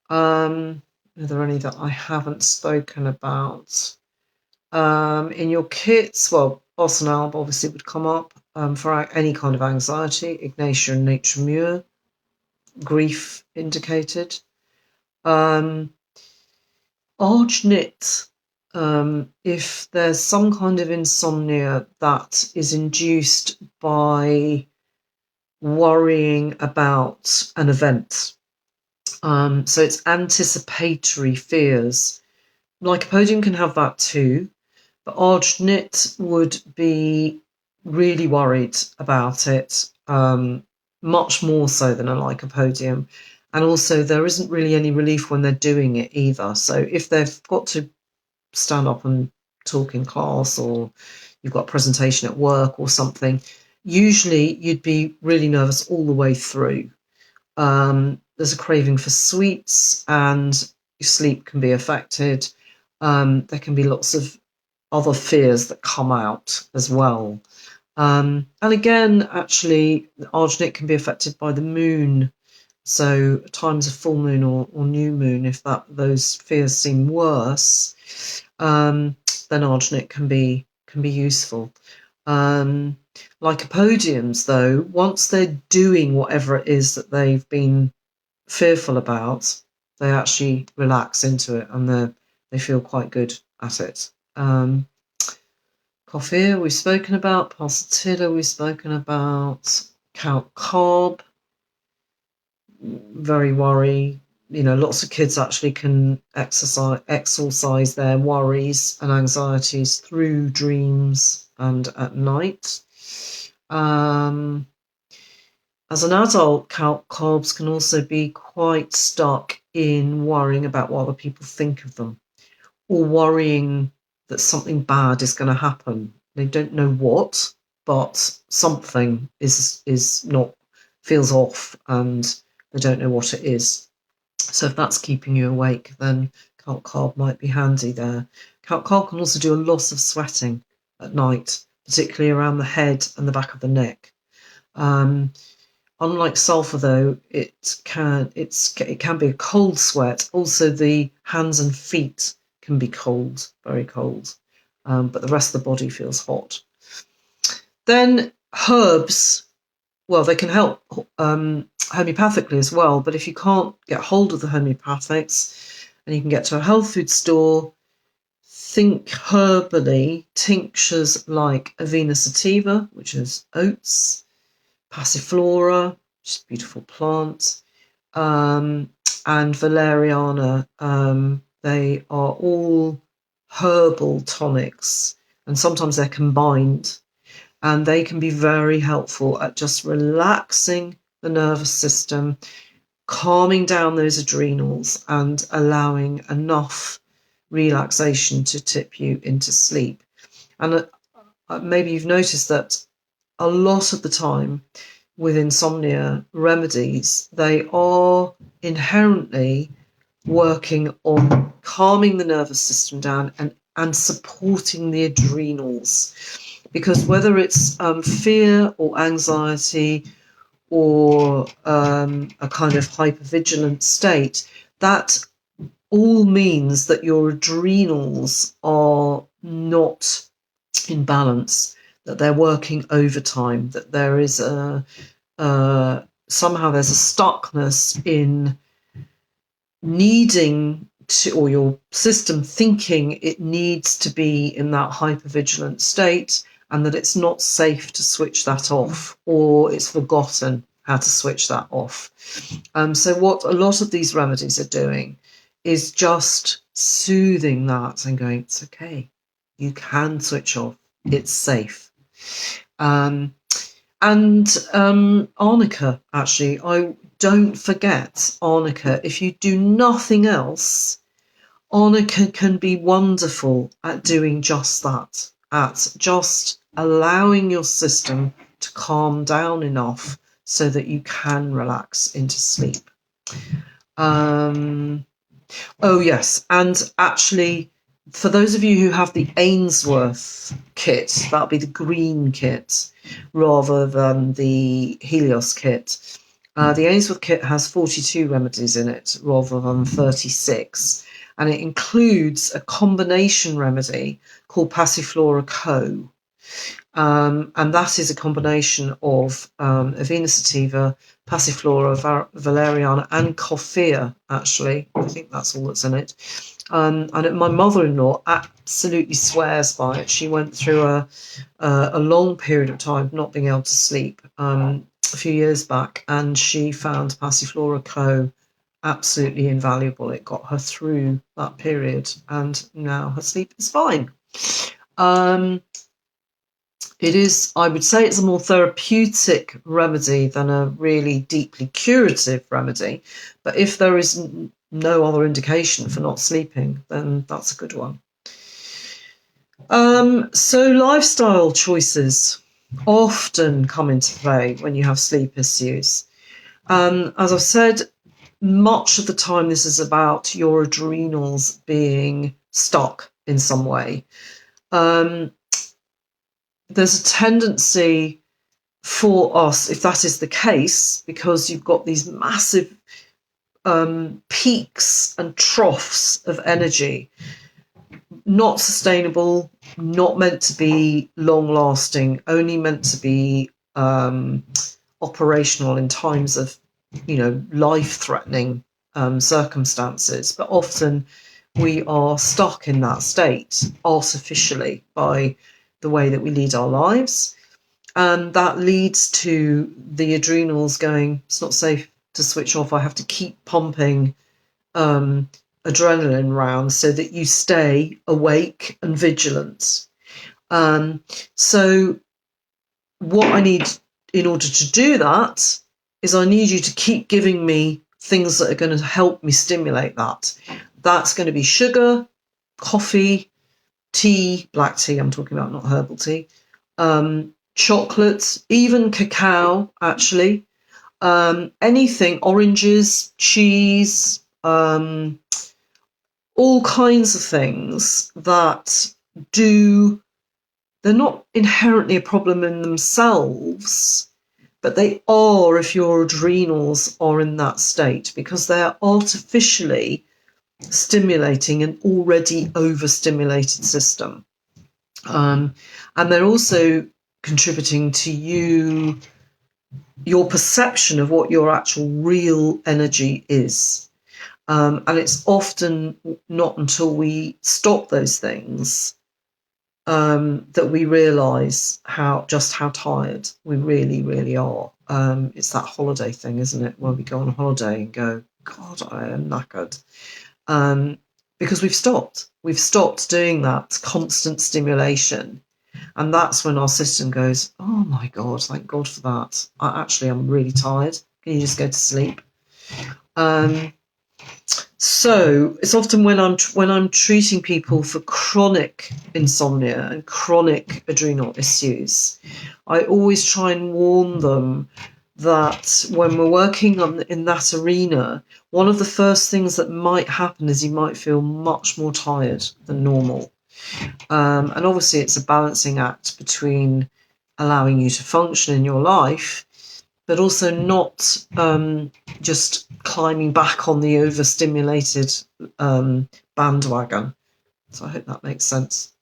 Are there any that I haven't spoken about? In your kits, well, Bosanalb obviously would come up for any kind of anxiety. Ignatia and Nature Muir, grief indicated. Argnit, if there's some kind of insomnia that is induced by worrying about an event. So it's anticipatory fears. Lycopodium can have that too, but Argnit would be really worried about it, much more so than a Lycopodium. And also there isn't really any relief when they're doing it either. So if they've got to stand up and talk in class, or you've got a presentation at work or something, usually you'd be really nervous all the way through. There's a craving for sweets and your sleep can be affected. There can be lots of other fears that come out as well. And again, actually, Argnit can be affected by the moon. So times of full moon or new moon, if those fears seem worse, then Argnit can be useful. Lycopodiums, though, once they're doing whatever it is that they've been fearful about, they actually relax into it and they feel quite good at it. Coffee we've spoken about, pulsatilla we've spoken about, Count Cobb, very worry. Lots of kids actually can exorcise their worries and anxieties through dreams and at night. As an adult, Cobbs can also be quite stuck in worrying about what other people think of them, or worrying that something bad is going to happen. They don't know what, but something feels off, and they don't know what it is. So if that's keeping you awake, then Calc carb might be handy there. Calc carb can also do a lot of sweating at night, particularly around the head and the back of the neck. Unlike sulfur, though, it can be a cold sweat. Also, the hands and feet can be cold, very cold, but the rest of the body feels hot. Then herbs, well, they can help homeopathically as well, but if you can't get hold of the homeopathics and you can get to a health food store, think herbally. Tinctures like Avena sativa, which is oats, Passiflora, which is a beautiful plant, and Valeriana. They are all herbal tonics, and sometimes they're combined, and they can be very helpful at just relaxing the nervous system, calming down those adrenals, and allowing enough relaxation to tip you into sleep. And maybe you've noticed that a lot of the time with insomnia remedies, they are inherently working on calming the nervous system down and supporting the adrenals. Because whether it's fear or anxiety or a kind of hypervigilant state, that all means that your adrenals are not in balance, that they're working overtime, that there is somehow there's a stuckness in needing to, or your system thinking it needs to be in that hypervigilant state, and that it's not safe to switch that off, or it's forgotten how to switch that off. So what a lot of these remedies are doing is just soothing that and going, it's okay, you can switch off, it's safe. Arnica, actually, don't forget arnica. If you do nothing else, arnica can be wonderful at doing just that, at just allowing your system to calm down enough so that you can relax into sleep. Oh, yes. And actually, for those of you who have the Ainsworth kit, that'll be the green kit rather than the Helios kit. The Ainsworth kit has 42 remedies in it rather than 36. And it includes a combination remedy called Passiflora Co. And that is a combination of Avena sativa, Passiflora, Valeriana, and Coffea, actually. I think that's all that's in it. And my mother-in-law absolutely swears by it. She went through a long period of time not being able to sleep a few years back, and she found Passiflora Co. absolutely invaluable. It got her through that period, and now her sleep is fine. It is, I would say, it's a more therapeutic remedy than a really deeply curative remedy. But if there is no other indication for not sleeping, then that's a good one. So lifestyle choices often come into play when you have sleep issues. As I've said, much of the time this is about your adrenals being stuck in some way. There's a tendency for us, if that is the case, because you've got these massive peaks and troughs of energy, not sustainable, not meant to be long-lasting, only meant to be operational in times of, life-threatening circumstances. But often we are stuck in that state artificially by the way that we lead our lives, and that leads to the adrenals going, it's not safe to switch off, I have to keep pumping adrenaline round so that you stay awake and vigilant. So what I need in order to do that is I need you to keep giving me things that are going to help me stimulate that. That's going to be sugar, coffee, tea, black tea, I'm talking about, not herbal tea, chocolate, even cacao, actually, anything, oranges, cheese, all all kinds of things that they're not inherently a problem in themselves, but they are if your adrenals are in that state, because they're artificially stimulating an already overstimulated system. And they're also contributing to your perception of what your actual real energy is. And it's often not until we stop those things that we realise how tired we really, really are. It's that holiday thing, isn't it? Where we go on holiday and go, God, I am knackered. Because we've stopped. We've stopped doing that constant stimulation. And that's when our system goes, oh my God, thank God for that. I'm really tired. Can you just go to sleep? So it's often when I'm treating people for chronic insomnia and chronic adrenal issues, I always try and warn them that when we're working in that arena, one of the first things that might happen is you might feel much more tired than normal. And obviously it's a balancing act between allowing you to function in your life, but also not just climbing back on the overstimulated bandwagon. So I hope that makes sense.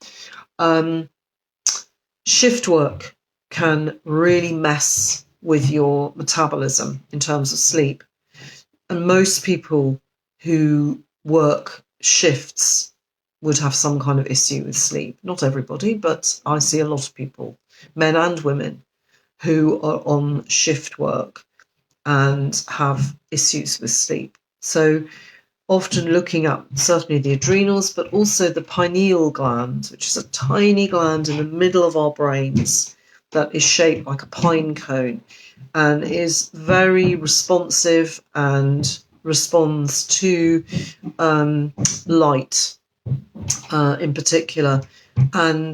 Shift work can really mess with your metabolism in terms of sleep. And most people who work shifts would have some kind of issue with sleep. Not everybody, but I see a lot of people, men and women, who are on shift work and have issues with sleep. So often looking at certainly the adrenals, but also the pineal gland, which is a tiny gland in the middle of our brains that is shaped like a pine cone and is very responsive and responds to light in particular, and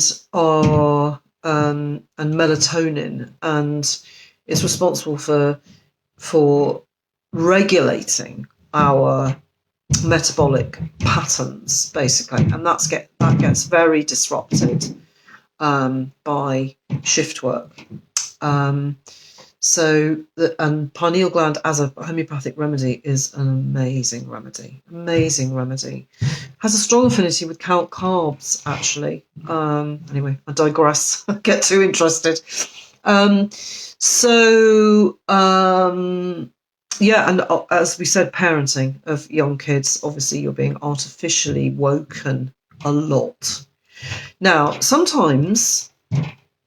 melatonin, and is responsible for regulating our metabolic patterns, basically, and that gets very disrupted by shift work. And pineal gland as a homeopathic remedy is an amazing remedy. Has a strong affinity with carbs, actually. Anyway, I digress. I get too interested. And as we said, parenting of young kids, obviously you're being artificially woken a lot. Now, sometimes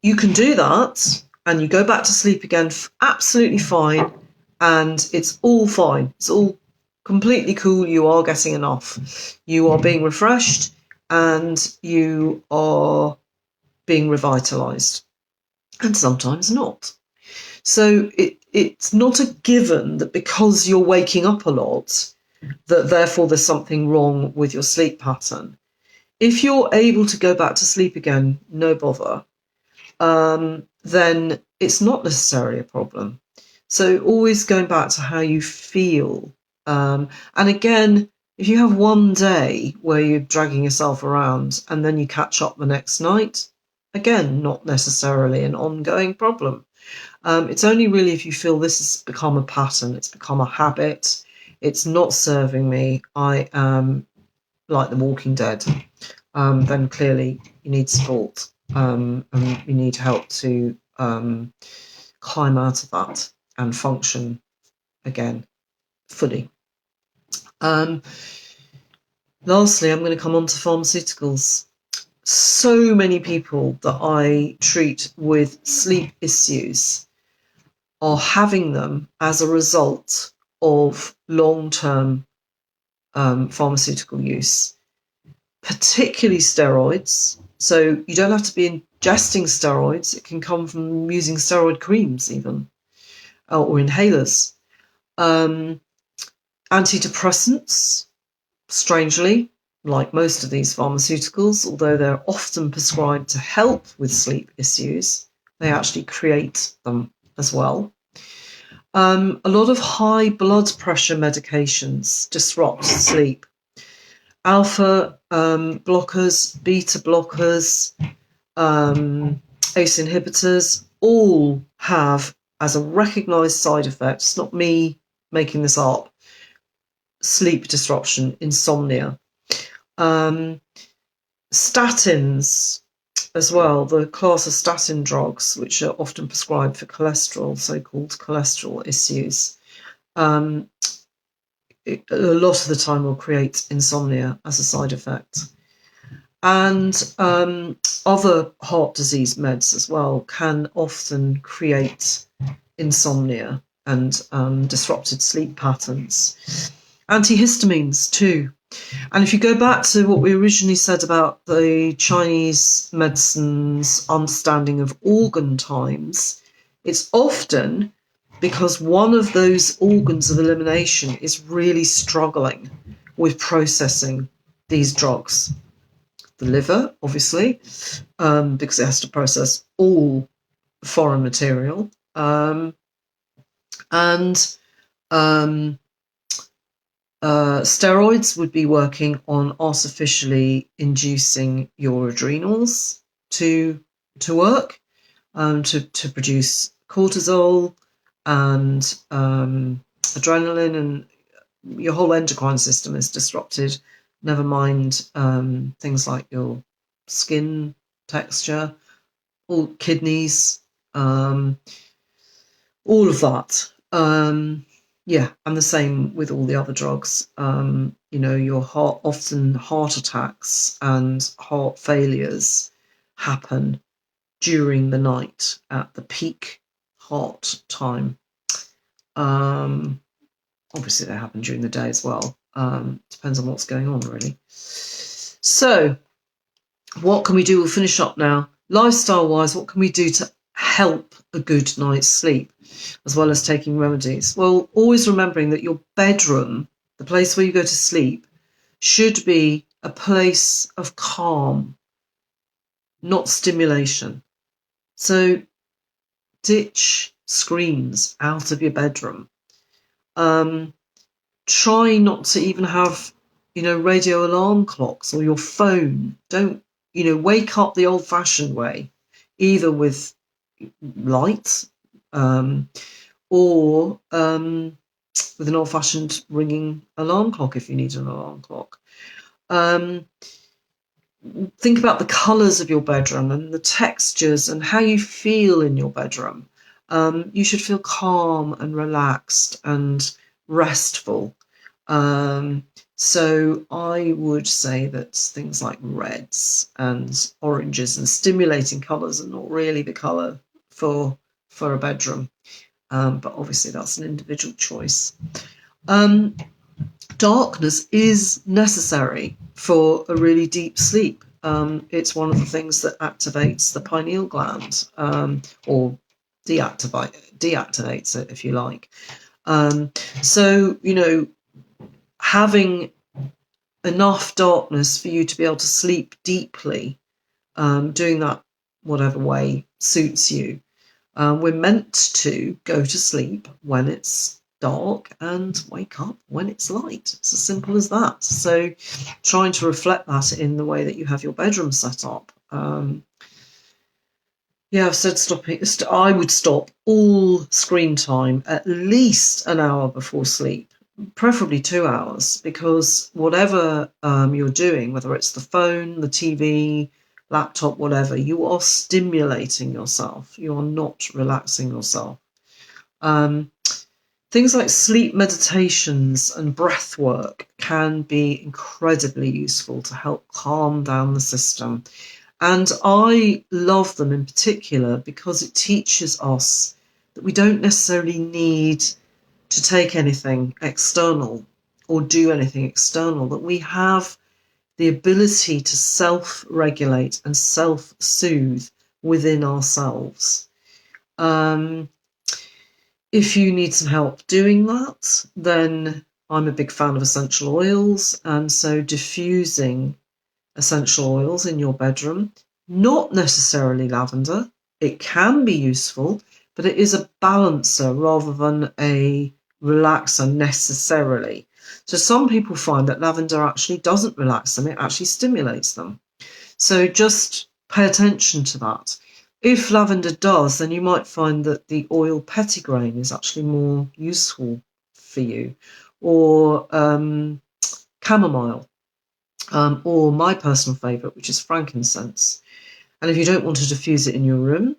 you can do that and you go back to sleep again absolutely fine, and it's all fine. It's all completely cool. You are getting enough. You are being refreshed and you are being revitalised. And sometimes not. So it's not a given that because you're waking up a lot, that therefore there's something wrong with your sleep pattern. If you're able to go back to sleep again, no bother, then it's not necessarily a problem. So always going back to how you feel. And again, if you have one day where you're dragging yourself around and then you catch up the next night, again, not necessarily an ongoing problem. It's only really if you feel this has become a pattern, it's become a habit, it's not serving me, I am like the Walking Dead, then clearly you need support and you need help to climb out of that and function again fully. Lastly, I'm going to come on to pharmaceuticals. So many people that I treat with sleep issues are having them as a result of long-term pharmaceutical use, particularly steroids. So you don't have to be ingesting steroids. It can come from using steroid creams even, or inhalers. Antidepressants, strangely, like most of these pharmaceuticals, although they're often prescribed to help with sleep issues, they actually create them as well. A lot of high blood pressure medications disrupt sleep. Alpha blockers, beta blockers, ACE inhibitors, all have as a recognised side effect, it's not me making this up, sleep disruption, insomnia. Statins as well, the class of statin drugs, which are often prescribed for cholesterol, so-called cholesterol issues, a lot of the time will create insomnia as a side effect. And other heart disease meds as well can often create insomnia and disrupted sleep patterns. Antihistamines too. And if you go back to what we originally said about the Chinese medicine's understanding of organ times, it's often because one of those organs of elimination is really struggling with processing these drugs. The liver, obviously, because it has to process all foreign material, and steroids would be working on artificially inducing your adrenals to work, to produce cortisol and adrenaline, and your whole endocrine system is disrupted. Never mind things like your skin texture, all kidneys, all of that. Yeah, and the same with all the other drugs. Your often heart attacks and heart failures happen during the night at the peak heart time. Obviously, they happen during the day as well. Depends on what's going on, really. So, what can we do? We'll finish up now. Lifestyle-wise, what can we do to help a good night's sleep, as well as taking remedies? Well, always remembering that your bedroom, the place where you go to sleep, should be a place of calm, not stimulation. So ditch screens out of your bedroom. Try not to even have, radio alarm clocks or your phone. Don't, wake up the old-fashioned way, either with light or with an old-fashioned ringing alarm clock if you need an alarm clock. Think about the colours of your bedroom and the textures and how you feel in your bedroom. You should feel calm and relaxed and restful. So I would say that things like reds and oranges and stimulating colours are not really the colour for a bedroom. But obviously that's an individual choice. Darkness is necessary for a really deep sleep. It's one of the things that activates the pineal gland, or deactivates it, if you like. So, having enough darkness for you to be able to sleep deeply, doing that whatever way suits you. We're meant to go to sleep when it's dark and wake up when it's light. It's as simple as that. So trying to reflect that in the way that you have your bedroom set up. I've said I would stop all screen time at least an hour before sleep, preferably 2 hours, because whatever you're doing, whether it's the phone, the TV, laptop, whatever, you are stimulating yourself. You are not relaxing yourself. Things like sleep meditations and breath work can be incredibly useful to help calm down the system. And I love them in particular because it teaches us that we don't necessarily need to take anything external or do anything external, that we have the ability to self-regulate and self-soothe within ourselves. If you need some help doing that, then I'm a big fan of essential oils, and so diffusing essential oils in your bedroom, not necessarily lavender. It can be useful, but it is a balancer rather than a relaxer necessarily. So some people find that lavender actually doesn't relax them, it actually stimulates them. So just pay attention to that. If lavender does, then you might find that the oil petitgrain is actually more useful for you, or chamomile, or my personal favourite, which is frankincense. And if you don't want to diffuse it in your room,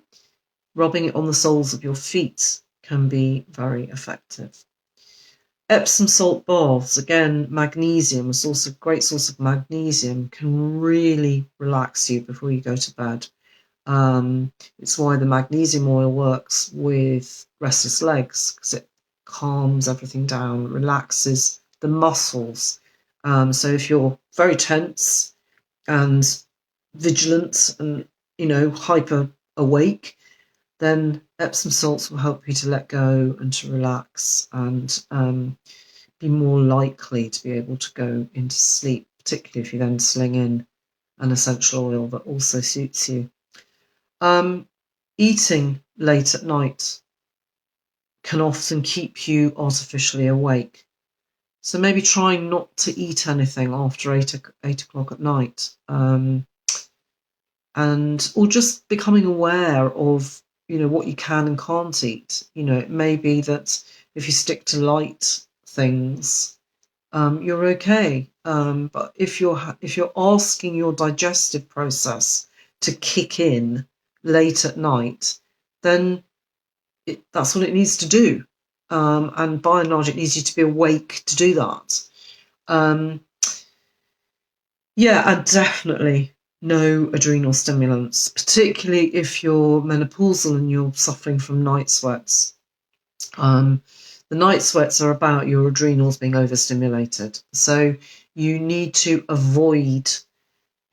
rubbing it on the soles of your feet can be very effective. Epsom salt baths, again, magnesium, a great source of magnesium, can really relax you before you go to bed. It's why the magnesium oil works with restless legs, because it calms everything down, relaxes the muscles. So if you're very tense and vigilant and, hyper awake, then Epsom salts will help you to let go and to relax and be more likely to be able to go into sleep, particularly if you then sling in an essential oil that also suits you. Eating late at night can often keep you artificially awake. So maybe trying not to eat anything after 8 o'clock at night, or just becoming aware of what you can and can't eat. It may be that if you stick to light things, you're okay. But if you're asking your digestive process to kick in late at night, then that's what it needs to do. And by and large, it needs you to be awake to do that. And definitely no adrenal stimulants, particularly if you're menopausal and you're suffering from night sweats. The night sweats are about your adrenals being overstimulated. So you need to avoid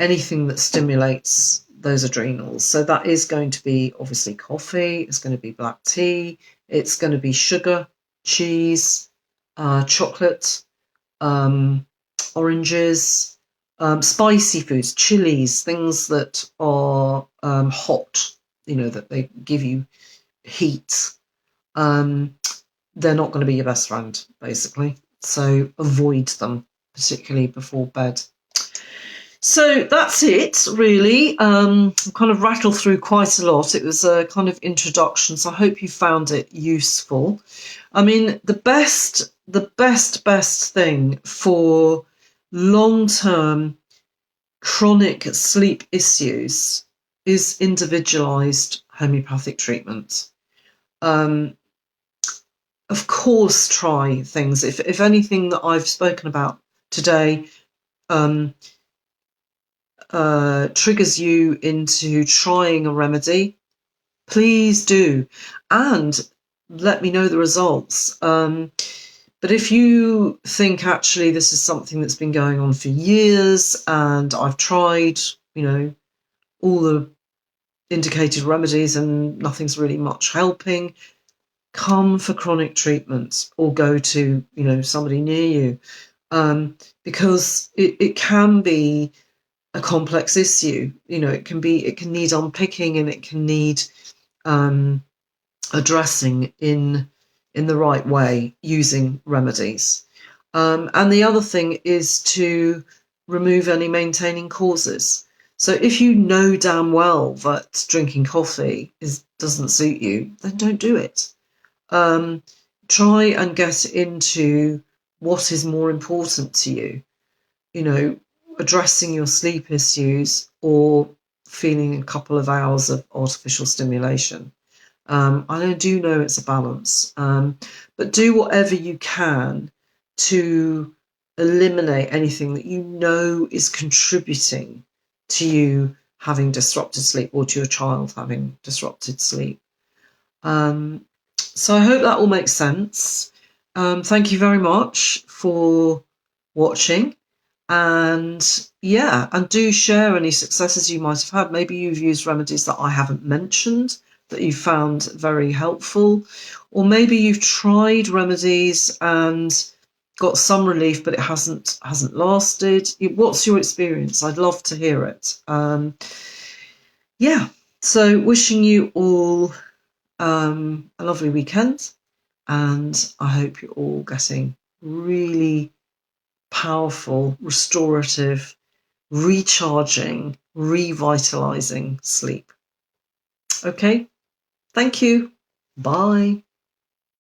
anything that stimulates those adrenals. So that is going to be obviously coffee, it's going to be black tea, it's going to be sugar, cheese, chocolate, oranges, spicy foods, chilies, things that are hot, that they give you heat. They're not going to be your best friend, basically. So avoid them, particularly before bed. So that's it, really. I've kind of rattled through quite a lot. It was a kind of introduction, so I hope you found it useful. I mean, the best thing for long-term chronic sleep issues is individualized homeopathic treatment. Of course, try things. If anything that I've spoken about today triggers you into trying a remedy, please do, and let me know the results. But if you think actually this is something that's been going on for years and I've tried, all the indicated remedies and nothing's really much helping, come for chronic treatment or go to, somebody near you, because it can be a complex issue. It can need unpicking, and it can need addressing in the right way using remedies. And the other thing is to remove any maintaining causes. So if you know damn well that drinking coffee doesn't suit you, then don't do it. Try and get into what is more important to you, addressing your sleep issues or feeling a couple of hours of artificial stimulation. I do know it's a balance, but do whatever you can to eliminate anything that you know is contributing to you having disrupted sleep or to your child having disrupted sleep. So I hope that all makes sense. Thank you very much for watching. And do share any successes you might have had. Maybe you've used remedies that I haven't mentioned that you found very helpful, or maybe you've tried remedies and got some relief, but it hasn't lasted. What's your experience? I'd love to hear it. So wishing you all a lovely weekend, and I hope you're all getting really powerful, restorative, recharging, revitalizing sleep. Okay, thank you. Bye.